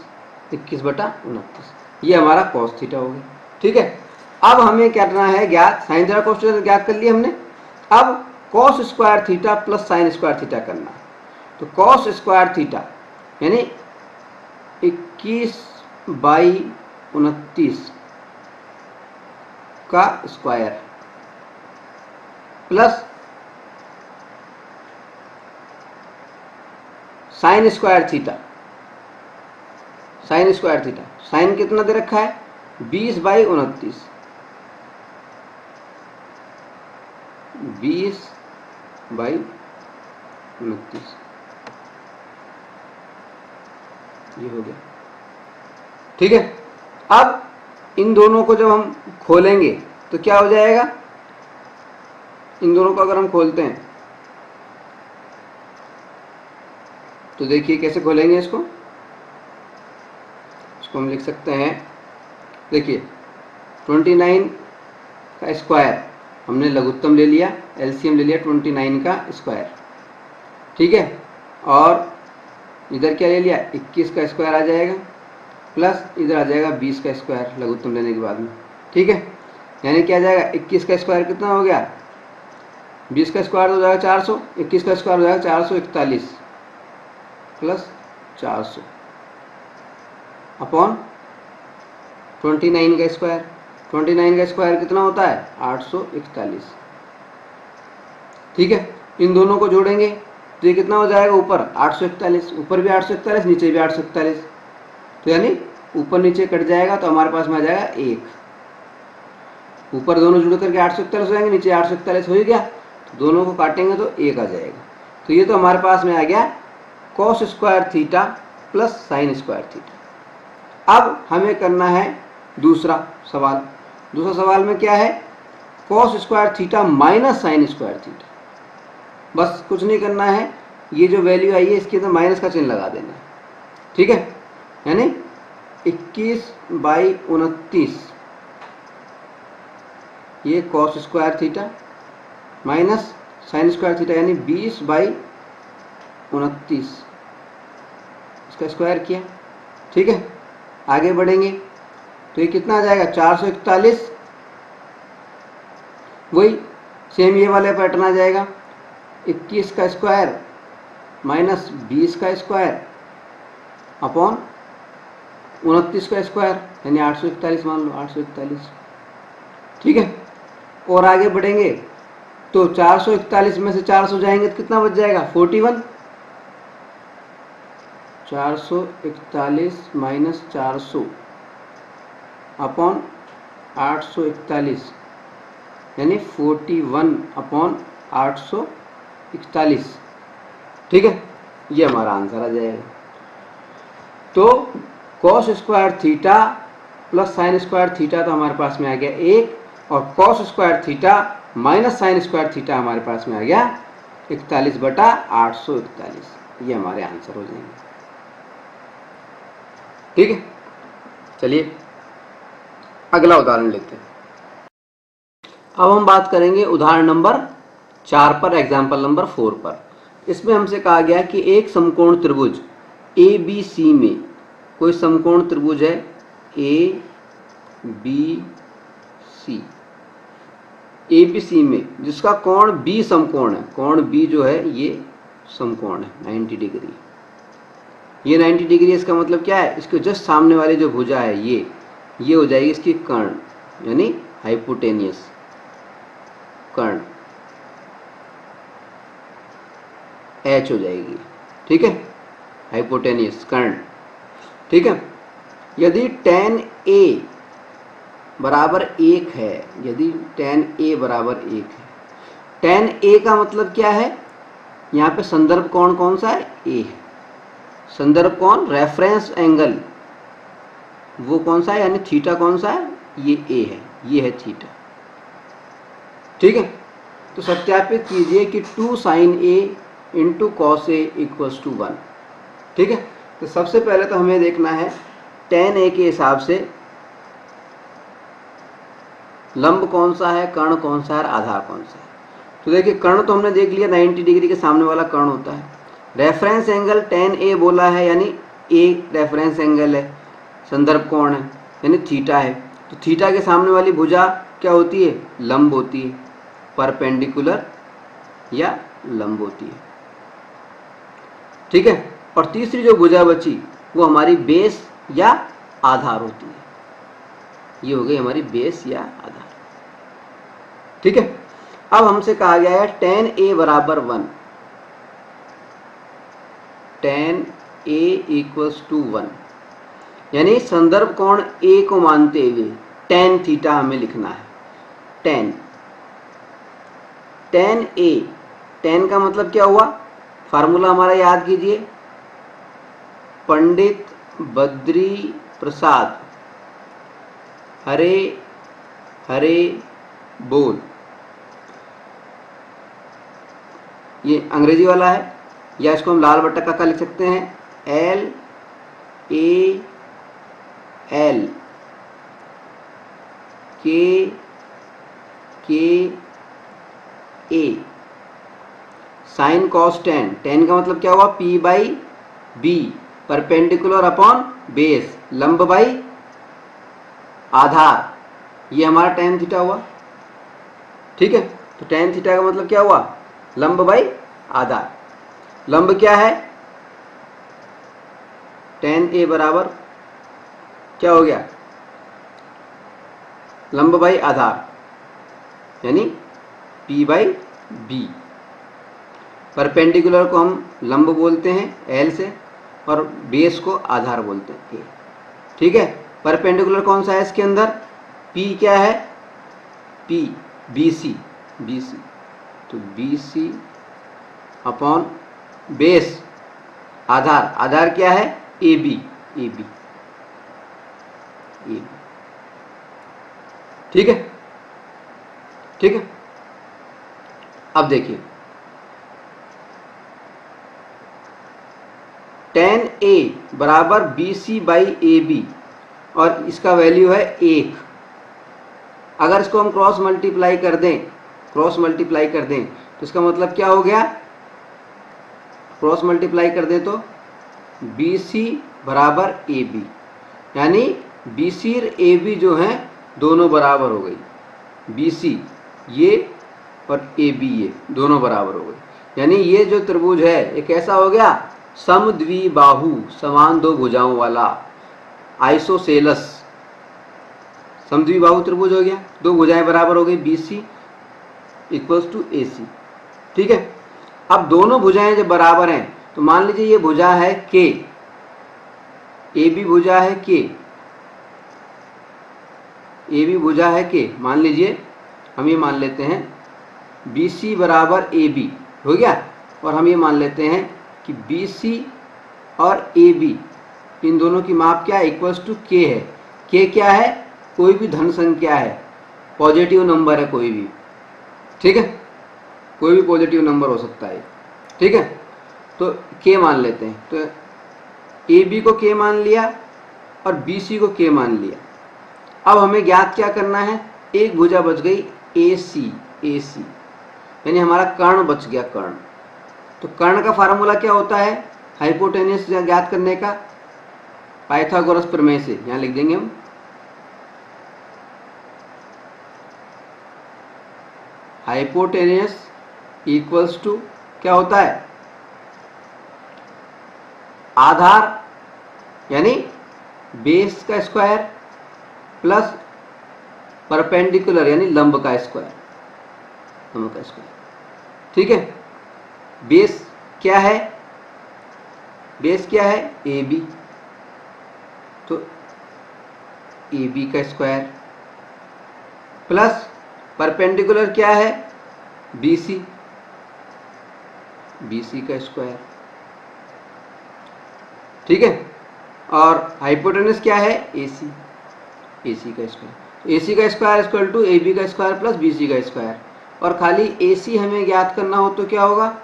21/29, ये हमारा कॉस थीटा हो गया, ठीक है। अब हमें करना है ज्ञात साइन थीटा कॉस थीटा, ज्ञात कर लिया हमने। अब cos square theta plus sine square theta करना है। तो कॉस स्क्वायर थीटा यानी 21/29 का square plus sine square theta, sine कितना दे रखा है 20/29, 20/29, ये हो गया, ठीक है। अब इन दोनों को जब हम खोलेंगे तो क्या हो जाएगा, इन दोनों को अगर हम खोलते हैं तो देखिए कैसे खोलेंगे इसको हम लिख सकते हैं, देखिए 29 का स्क्वायर हमने लघुत्तम ले लिया, LCM ले लिया 29 का स्क्वायर, ठीक है। और इधर क्या ले लिया 21 का स्क्वायर आ जाएगा, प्लस इधर आ जाएगा 20 का स्क्वायर लघुत्तम लेने के बाद में, ठीक है। यानी क्या आ जाएगा 21 का स्क्वायर कितना हो गया, 20 का स्क्वायर हो जाएगा 400, 21 का स्क्वायर हो जाएगा 441 प्लस 400 अपॉन 29 का स्क्वायर, 29 का स्क्वायर कितना होता है 841, ठीक है। इन दोनों को जोड़ेंगे तो ये कितना हो जाएगा, ऊपर 841, ऊपर भी 841, नीचे भी 841, तो यानी ऊपर नीचे कट जाएगा तो हमारे पास में आ जाएगा 1, ऊपर दोनों जुड़ करके 841 हो जाएंगे, नीचे 841 हो ही गया, तो दोनों को काटेंगे तो 1 आ जाएगा। तो ये तो हमारे पास में आ गया cos square theta plus sine square theta. अब हमें करना है दूसरा सवाल, दूसरा सवाल में क्या है, cos square theta minus sign square theta. बस कुछ नहीं करना है, ये जो वैल्यू आई है इसके अंदर माइनस का चिन्ह लगा देना है, ठीक है। यानी 21/29 ये cos square theta minus sign square theta यानी 20/29, इसका स्क्वायर किया, ठीक है। आगे बढ़ेंगे तो ये कितना आ जाएगा 441, वही सेम ये वाले पैटर्न आ जाएगा, 21 का स्क्वायर माइनस 20 का स्क्वायर अपॉन 29 का स्क्वायर यानी 841 मान लो 841। ठीक है, और आगे बढ़ेंगे तो 441 में से 400 जाएंगे तो कितना बच जाएगा 41। 441 माइनस 400 अपॉन 841 यानी 41 अपॉन 841। ठीक है, ये हमारा आंसर आ जाएगा। तो cos square theta plus sine square theta तो हमारे पास में आ गया 1 और cos square theta minus sign square theta हमारे पास में आ गया 41/841। ये हमारे आंसर हो जाएंगे। ठीक है, चलिए अगला उदाहरण लेते हैं। अब हम बात करेंगे उदाहरण नंबर 4 पर, एग्जाम्पल नंबर 4 पर। इसमें हमसे कहा गया कि एक समकोण त्रिभुज ABC में, कोई समकोण त्रिभुज है ABC में जिसका कोण B समकोण है। कोण B जो है ये समकोण है 90 डिग्री। ये 90 डिग्री, इसका मतलब क्या है, इसके जस्ट सामने वाली जो भुजा है ये हो जाएगी इसकी कर्ण यानी हाइपोटेनियस कर्ण H हो जाएगी। ठीक है, हाइपोटेनियस कर्ण। ठीक है, यदि tan A बराबर 1 है, यदि tan A बराबर 1 है, tan A का मतलब क्या है, यहाँ पे संदर्भ कोण कौन सा है, A है। संदर्भ कोण रेफरेंस एंगल वो कौन सा है, यानी थीटा कौन सा है, ये A है, ये है थीटा। ठीक है, तो सत्यापित कीजिए कि 2 sin A into cos A equals to 1। ठीक है, तो सबसे पहले तो हमें देखना है tan A के हिसाब से लंब कौन सा है, कर्ण कौन सा है, आधार कौन सा है। तो देखिए कर्ण तो हमने देख लिया 90 डिग्री के सामने वाला कर्ण होता है। रेफरेंस एंगल tan A बोला है यानी A रेफरेंस एंगल है, संदर्भ कोण है यानी थीटा है। तो थीटा के सामने वाली भुजा क्या होती है, लंब होती है, परपेंडिकुलर या लंब होती है। ठीक है, और तीसरी जो भुजा बची वो हमारी बेस या आधार होती है। ये हो गई हमारी बेस या आधार। ठीक है, अब हमसे कहा गया है tan A बराबर 1, tan A इक्वल्स टू 1 यानी संदर्भ कोण A को मानते हुए tan थीटा हमें लिखना है। tan A, tan का मतलब क्या हुआ, फार्मूला हमारा याद कीजिए, पंडित बद्री प्रसाद हरे हरे बोल। ये अंग्रेजी वाला है, या इसको हम लाल बट्टा का लिख सकते हैं, LAL KA sine cos tan। tan का मतलब क्या हुआ, P/B, परपेंडिकुलर अपॉन बेस, लंब बाई आधार, ये हमारा tan थीटा हुआ। ठीक है, तो tan थीटा का मतलब क्या हुआ, लंब बाई आधार। लंब क्या है, tan A बराबर क्या हो गया, लंब बाई आधार यानी P/B। परपेंडिकुलर को हम लंब बोलते हैं L से और बेस को आधार बोलते हैं A। ठीक है, परपेंडिकुलर कौन सा है इसके अंदर, P क्या है, P BC, तो BC अपॉन बेस आधार, आधार क्या है AB। ठीक है, ठीक है। अब देखिए tan A बराबर BC/AB और इसका वैल्यू है 1। अगर इसको हम क्रॉस मल्टीप्लाई कर दें तो इसका मतलब क्या हो गया, क्रॉस मल्टीप्लाई कर दें तो BC बराबर AB यानी BC और AB जो हैं दोनों बराबर हो गई। BC ये और AB ये दोनों बराबर हो गई। यानी ये जो त्रिभुज है ये कैसा हो गया, समद्विबाहु, समान दो भुजाओं वाला, आइसोसेलस, समद्विबाहु त्रिभुज हो गया, दो भुजाएं बराबर हो गई, BC इक्वल्स टू AC। ठीक है, अब दोनों भुजाएं जब बराबर हैं तो मान लीजिए ये भुजा है K, AB भुजा है K, AB भुजा है K, मान लीजिए हम ये मान लेते हैं BC बराबर AB हो गया, और हम ये मान लेते हैं कि BC और AB इन दोनों की माप क्या है, इक्वल्स टू K है। K क्या है, कोई भी धन संख्या है, पॉजिटिव नंबर है कोई भी, ठीक है, कोई भी पॉजिटिव नंबर हो सकता है, ठीक है, तो K मान लेते हैं। तो AB को K मान लिया और BC को K मान लिया। अब हमें ज्ञात क्या करना है, एक भुजा बच गई AC, यानी हमारा कर्ण बच गया, कर्ण। तो कर्ण का फार्मूला क्या होता है, हाइपोटेन्यूस ज्ञात करने का, पाइथागोरस प्रमेय से, यहाँ लिख देंगे हम, हाइपोटेन्यूस इक्वल्स टू क्या होता है, आधार यानी बेस का स्क्वायर प्लस परपेंडिकुलर यानी लंब का स्क्वायर, ठीक है। बेस क्या है, बेस क्या है AB, तो AB का स्क्वायर प्लस परपेंडिकुलर क्या है BC का स्क्वायर, ठीक है, और हाइपोटेन्यूस क्या है AC का स्क्वायर। AC का स्क्वायर इक्वल टू AB का स्क्वायर प्लस BC का स्क्वायर, और खाली AC हमें ज्ञात करना हो तो क्या होगा,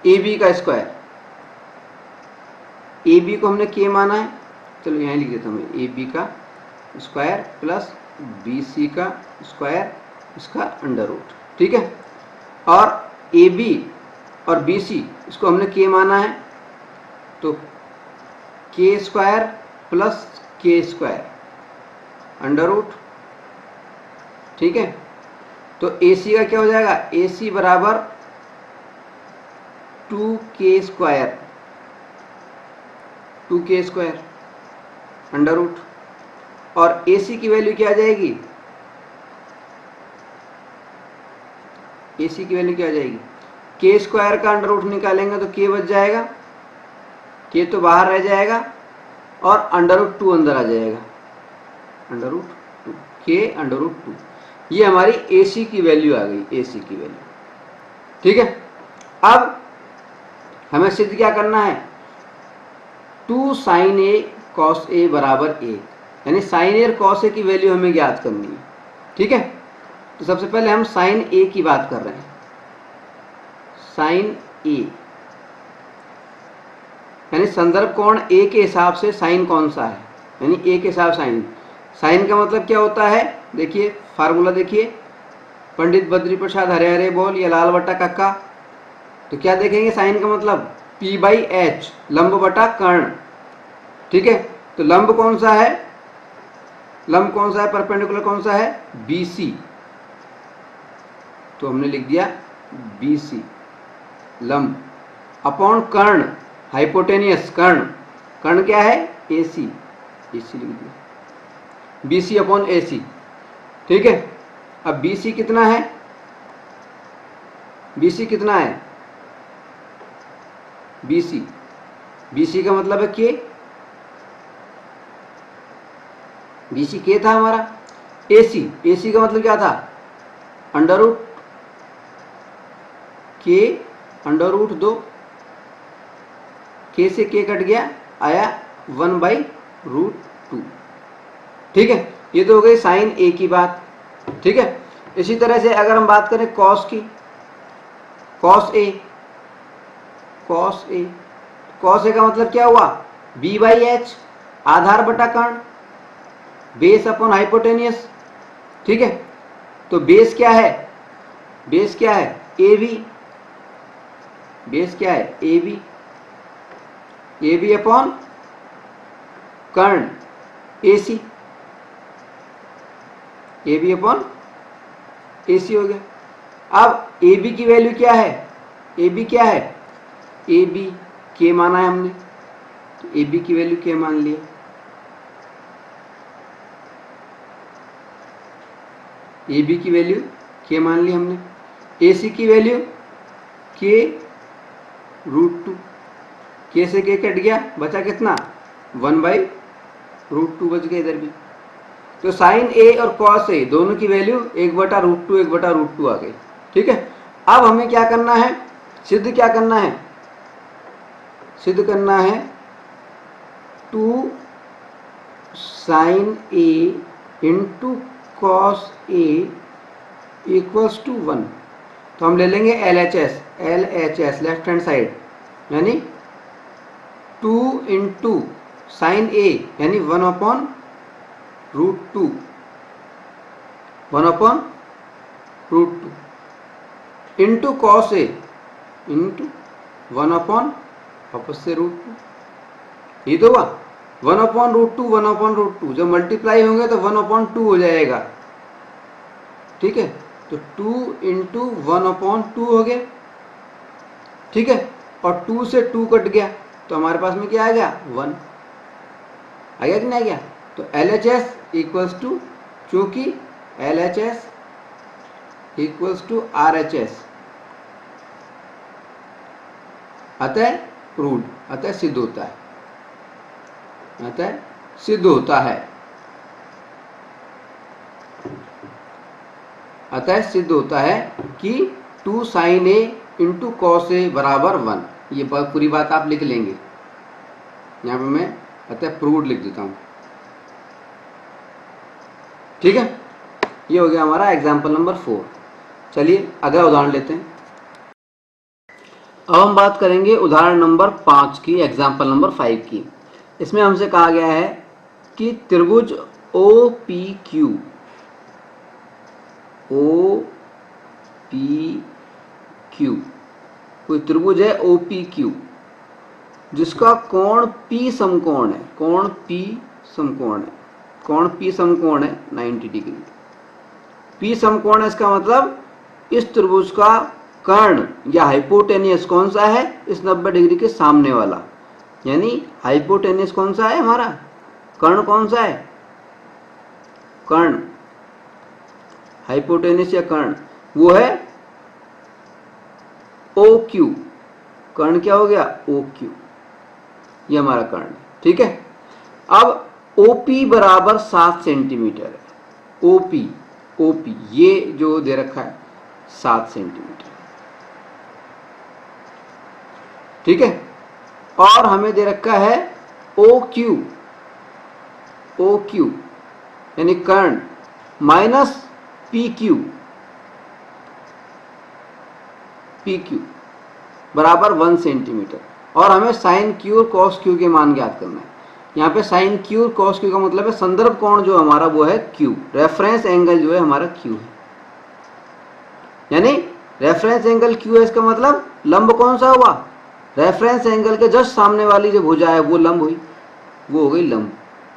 AB का स्क्वायर। AB को हमने K माना है, चलो यहाँ लिख देता हूँ, AB का स्क्वायर प्लस BC का स्क्वायर, इसका अंडर रूट, ठीक है, और AB और BC इसको हमने K माना है, तो K square plus K square under root, ठीक है। तो AC का क्या हो जाएगा, AC बराबर 2K स्क्वायर अंडर रूट, और AC की वैल्यू क्या आ जाएगी, AC की वैल्यू क्या आ जाएगी, K स्क्वायर का अंडर रूट निकालेंगे तो K बच जाएगा, K तो बाहर रह जाएगा, और अंडर रूट 2 अंदर आ जाएगा, under root 2, K under root 2, ये हमारी AC की वैल्यू आ गई, AC की वैल्यू, ठीक है। अब हमें सिद्ध क्या करना है, 2 sin A cos A बराबर 1, यानी sin A और cos A की वैल्यू हमें ज्ञात करनी है, ठीक है। तो सबसे पहले हम sin A की बात कर रहे हैं, sin A यानी संदर्भ कोण A के हिसाब से साइन कौन सा है, यानी A के हिसाब साइन का मतलब क्या होता है, देखिए फार्मूला देखिए, पंडित बद्री प्रसाद हरे हरे बोल या लाल बट्टा कक्का, तो क्या देखेंगे, साइन का मतलब P/H, लंब बटा कर्ण, ठीक है। तो लंब कौन सा है, परपेंडिकुलर कौन सा है, BC, तो हमने लिख दिया BC लंब, अपॉन कर्ण हाइपोटेनियस, कर्ण क्या है AC लिख दिया, BC अपॉन AC, ठीक है। अब BC कितना है, BC का मतलब है K, BC K था हमारा। AC का मतलब क्या था, under root K under root 2, K से K कट गया, आया 1/√2, ठीक है। ये तो हो गई साइन A की बात, ठीक है। इसी तरह से अगर हम बात करें कॉस की, कॉस A का मतलब क्या हुआ, B/H, आधार बटा कर्ण, बेस अपॉन हाइपोटेनियस, ठीक है। तो बेस क्या है, AB, AB अपॉन कर्ण AC, AB अपॉन AC हो गया। अब ए बी की वैल्यू क्या है, ए बी क्या है, ए बी के माना है हमने, तो ए बी की वैल्यू के मान लिया, ए बी की वैल्यू के मान ली हमने, ए सी की वैल्यू के √2, के से के कट गया, बचा कितना 1/√2 बच गया इधर भी। तो साइन ए और कॉस ए दोनों की वैल्यू 1/√2 1/√2 आ गई। ठीक है, अब हमें क्या करना है, सिद्ध क्या करना है, सिद्ध करना है 2 sine A into cos A equals to 1। तो हम ले लेंगे LHS लेफ्ट हैंड साइड, यानी 2 इंटू साइन ए यानी 1/√2 1/√2 इंटू कॉस ए इंटू 1/ वापस से √2, ये तो हुआ 1/√2 1/√2, जब मल्टीप्लाई होंगे तो 1/2 हो जाएगा। ठीक है, तो 2 इंटू 1/2 हो गया। ठीक है, और 2 से 2 कट गया तो हमारे पास में क्या आ गया 1 आ गया कि नहीं आ गया। तो LHS इक्वल्स टू, चूंकि LHS इक्वल्स टू RHS, अतः प्रूव्ड, अतः सिद्ध होता है, अतः सिद्ध होता है, अतः सिद्ध होता है कि 2 साइन ए इंटू कॉस ए बराबर 1। ये पूरी बात आप लिख लेंगे, यहाँ पे मैं अतः प्रूव्ड लिख देता हूँ। ठीक है, ये हो गया हमारा एग्जाम्पल नंबर 4। चलिए अगला उदाहरण लेते हैं। अब हम बात करेंगे उदाहरण नंबर 5 की, एग्जाम्पल नंबर 5 की। इसमें हमसे कहा गया है कि त्रिभुज OPQ, OPQ कोई त्रिभुज है OPQ जिसका कोण P समकोण है, कोण P समकोण है, कोण P समकोण है 90 डिग्री। P समकोण है, इसका मतलब इस त्रिभुज का कर्ण या हाइपोटेनियस कौन सा है, इस 90 डिग्री के सामने वाला, यानी हाइपोटेनियस कौन सा है हमारा, कर्ण कौन सा है, कर्ण हाइपोटेनियस या कर्ण वो है OQ। कर्ण क्या हो गया OQ, ये हमारा कर्ण है। ठीक है, अब OP बराबर 7 सेंटीमीटर है, OP ये जो दे रखा है 7 सेंटीमीटर। ठीक है, और हमें दे रखा है OQ यानी कर्ण माइनस PQ बराबर 1 सेंटीमीटर, और हमें साइन Q और कॉस Q के मान ज्ञात करना है। यहाँ पे साइन Q और कॉस Q का मतलब है संदर्भ कोण जो हमारा वो है Q, रेफरेंस एंगल जो है हमारा Q है, यानी रेफरेंस एंगल Q है, इसका मतलब लंब कौन सा हुआ, रेफरेंस एंगल के जस्ट सामने वाली जो भुजा है वो लंब हुई, वो हो गई लंब,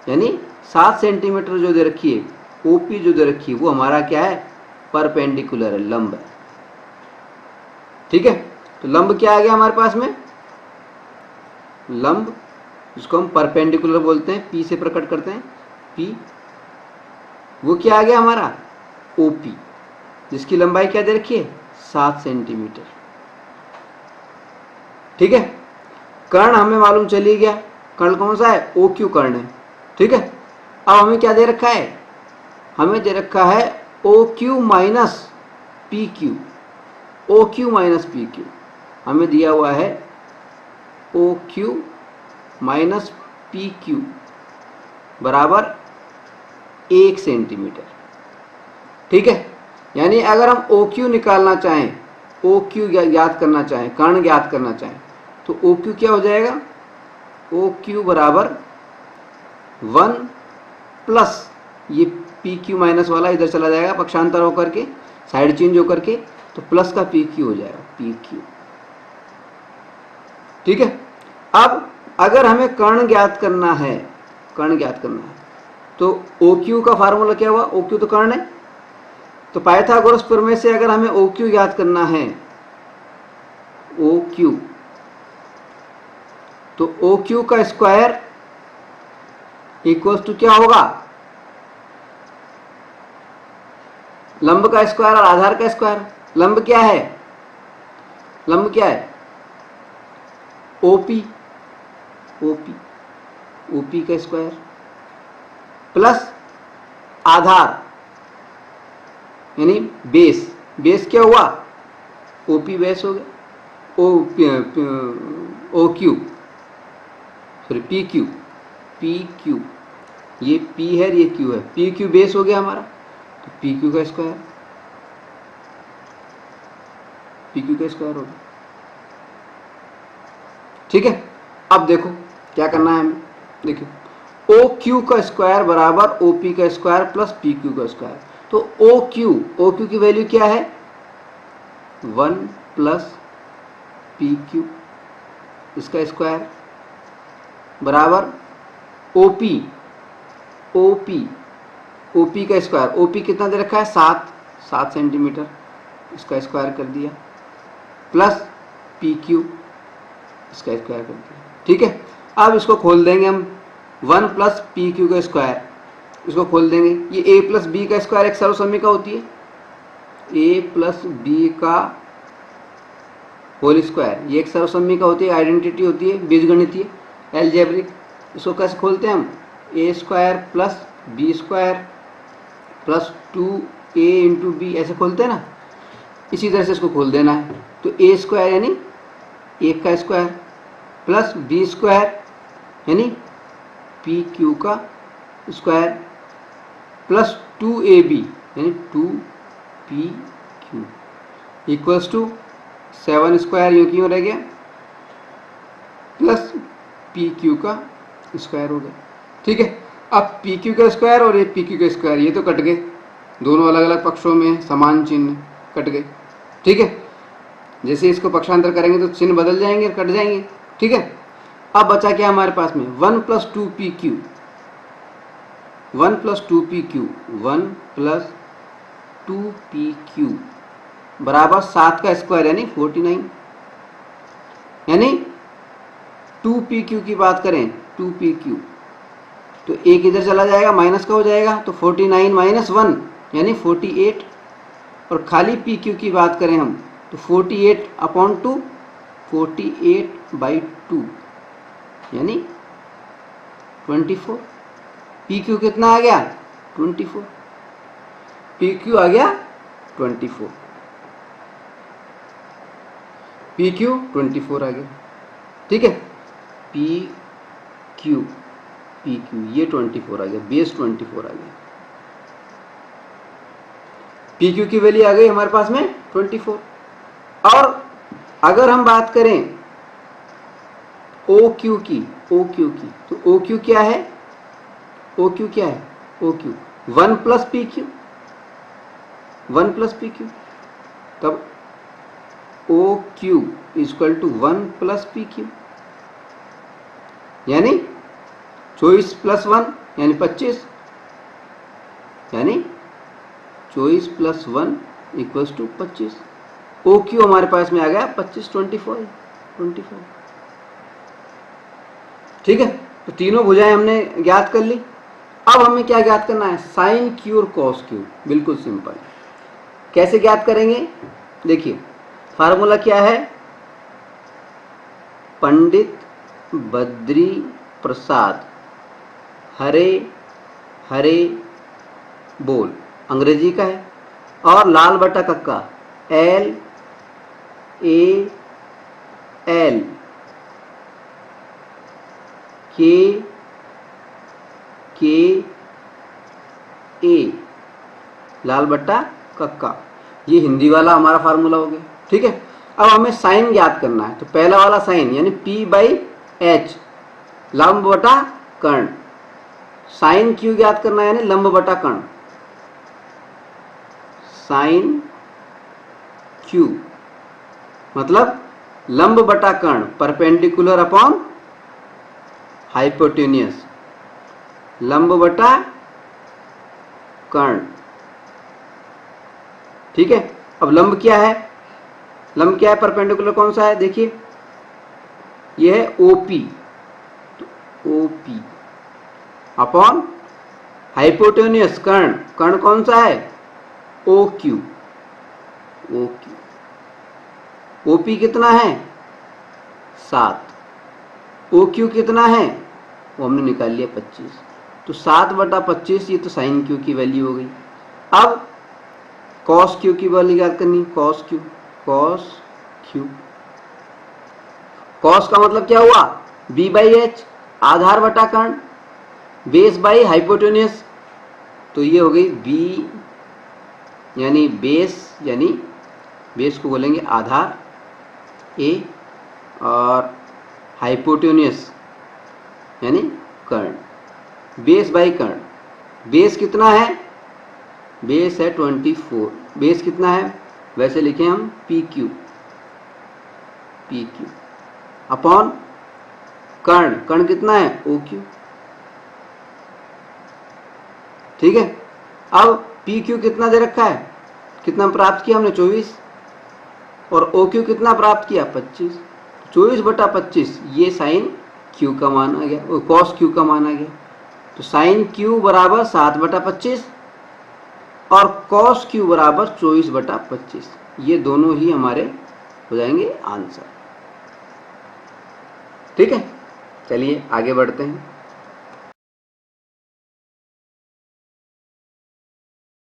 यानी 7 सेंटीमीटर जो दे रखी है OP जो दे रखी है वो हमारा क्या है, परपेंडिकुलर है, लंब है। ठीक है, तो लंब क्या आ गया हमारे पास में, लंब जिसको हम परपेंडिकुलर बोलते हैं, P से प्रकट करते हैं, P वो क्या आ गया हमारा OP, जिसकी लंबाई क्या दे रखी है 7 सेंटीमीटर। ठीक है, कर्ण हमें मालूम चली गया, कर्ण कौन सा है OQ कर्ण है। ठीक है, अब हमें क्या दे रखा है, हमें दे रखा है OQ minus PQ, OQ minus PQ हमें दिया हुआ है OQ माइनस PQ बराबर 1 सेंटीमीटर। ठीक है, यानी अगर हम OQ निकालना चाहें, OQ ज्ञात करना चाहें, कर्ण ज्ञात करना चाहें, तो OQ क्या हो जाएगा, OQ बराबर 1 प्लस ये PQ माइनस वाला इधर चला जाएगा पक्षांतर होकर के, साइड चेंज होकर के, तो प्लस का PQ हो जाएगा PQ। ठीक है, अब अगर हमें कर्ण ज्ञात करना है, कर्ण ज्ञात करना है, तो OQ का फार्मूला क्या हुआ, OQ तो कर्ण है, तो पाइथागोरस प्रमेय से अगर हमें ओ क्यू याद करना है, ओ क्यू, तो ओ क्यू का स्क्वायर इक्वल टू क्या होगा, लंब का स्क्वायर और आधार का स्क्वायर। लंब क्या है, लंब क्या है, ओपी, ओपी, ओपी का स्क्वायर प्लस आधार यानी बेस, बेस क्या हुआ, ओपी बेस हो गया, O Q, sorry P Q, P Q, ये पी है ये क्यू है, पी क्यू बेस हो गया हमारा, तो पी क्यू का स्क्वायर, पी क्यू का स्क्वायर हो गया। ठीक है, अब देखो क्या करना है हमें, देखिए ओ क्यू का स्क्वायर बराबर ओ पी का स्क्वायर प्लस पी क्यू का स्क्वायर। तो ओ क्यू की वैल्यू क्या है, 1 प्लस पी क्यू, इसका स्क्वायर बराबर ओपी, ओपी, ओपी का स्क्वायर, ओपी कितना दे रखा है, 7 सेंटीमीटर, इसका स्क्वायर कर दिया प्लस पी क्यू, इसका स्क्वायर कर दिया। ठीक है, अब इसको खोल देंगे हम, 1 प्लस पी क्यू का स्क्वायर, इसको खोल देंगे, ये ए प्लस बी का स्क्वायर एक सर्वसम्मिका होती है, ए प्लस बी का होल स्क्वायर, ये एक सर्वसम्मिका होती है, आइडेंटिटी होती है, बीजगणितीय एल्जेब्रिक। इसको कैसे खोलते हैं हम, A square plus B square plus 2a into B, ऐसे खोलते हैं ना, इसी तरह से इसको खोल देना है। तो ए स्क्वायर यानी 1 का स्क्वायर प्लस बी स्क्वायर यानी पी क्यू का स्क्वायर प्लस 2ab यानी 2pq इक्वल्स टू 7 स्क्वायर यूँ क्यों रह गया प्लस pq का स्क्वायर हो गया। ठीक है, अब pq का स्क्वायर और ये pq का स्क्वायर ये तो कट गए, दोनों अलग अलग पक्षों में समान चिन्ह कट गए। ठीक है, जैसे इसको पक्षांतर करेंगे तो चिन्ह बदल जाएंगे, कट जाएंगे। ठीक है, अब बचा क्या हमारे पास में, 1 plus 2pq, 1 plus 2pq, 1 plus 2pq बराबर 7 का स्क्वायर यानी 49, यानी 2pq की बात करें, 2pq तो एक इधर चला जाएगा, माइनस का हो जाएगा, तो 49 माइनस 1 यानी 48, और खाली pq की बात करें हम तो 48 अपॉन 2, 48/2 यानी 24। pq कितना आ गया, 24, pq आ गया 24, pq 24 आ गया। ठीक है, pq ये 24 आ गया, बेस 24 आ गया, pq की वैल्यू आ गई हमारे पास में 24। और अगर हम बात करें OQ की, तो OQ क्या है, OQ क्या है, OQ 1 plus PQ, 1 plus PQ, तब OQ equal to 1 plus PQ यानी 24 प्लस 1 यानी 25, यानी 24 प्लस 1 इक्वल्स टू 25। OQ हमारे पास में आ गया 25, 25। ठीक है, तो तीनों भुजाएं हमने ज्ञात कर ली। अब हमें क्या ज्ञात करना है, साइन क्यू और कॉस क्यू। बिल्कुल सिंपल, कैसे ज्ञात करेंगे, देखिए फार्मूला क्या है, पंडित बद्री प्रसाद हरे हरे बोल, अंग्रेजी का है, और लाल बटा कक्का LAL KA लाल बट्टा कक्का, ये हिंदी वाला हमारा फार्मूला हो गया। ठीक है, अब हमें साइन ज्ञात करना है, तो पहला वाला साइन यानी P/H लंब बटा कर्ण, साइन क्यू ज्ञात करना है यानी लंब बटा कर्ण, साइन क्यू मतलब लंब बटा कर्ण, परपेंडिकुलर अपॉन हाइपोटेन्यूस, लंब बटा कर्ण ठीक है। अब लंब क्या है, लंब क्या है, परपेंडिकुलर कौन सा है, देखिए ये है OP, तो OP अपॉन हाइपोटेन्यूस कर्ण, कर्ण कौन सा है OQ, OQ OP कितना है 7, OQ कितना है वो हमने निकाल लिया 25, तो 7/25, ये तो साइन क्यू की वैल्यू हो गई। अब कॉस क्यू की वैल्यू याद करनी, cos Q, cos Q, cos का मतलब क्या हुआ B/H, आधार बटा कर्ण, बेस बाई हाइपोटेन्यूस, तो ये हो गई B यानी बेस, यानी बेस को बोलेंगे आधार A, और हाइपोटेन्यूस यानी कर्ण, बेस बाई कर्ण, बेस कितना है, बेस है 24, बेस कितना है वैसे लिखें हम PQ, PQ अपॉन कर्ण, कर्ण कितना है OQ, ठीक है। अब PQ कितना दे रखा है, कितना प्राप्त किया हमने 24, और OQ कितना प्राप्त किया 25, 24/25, ये साइन Q का मान आ गया, कॉस Q का मान आ गया, तो साइन Q बराबर 7/25 और कॉस Q बराबर 24/25, ये दोनों ही हमारे हो जाएंगे आंसर, ठीक है। चलिए आगे बढ़ते हैं।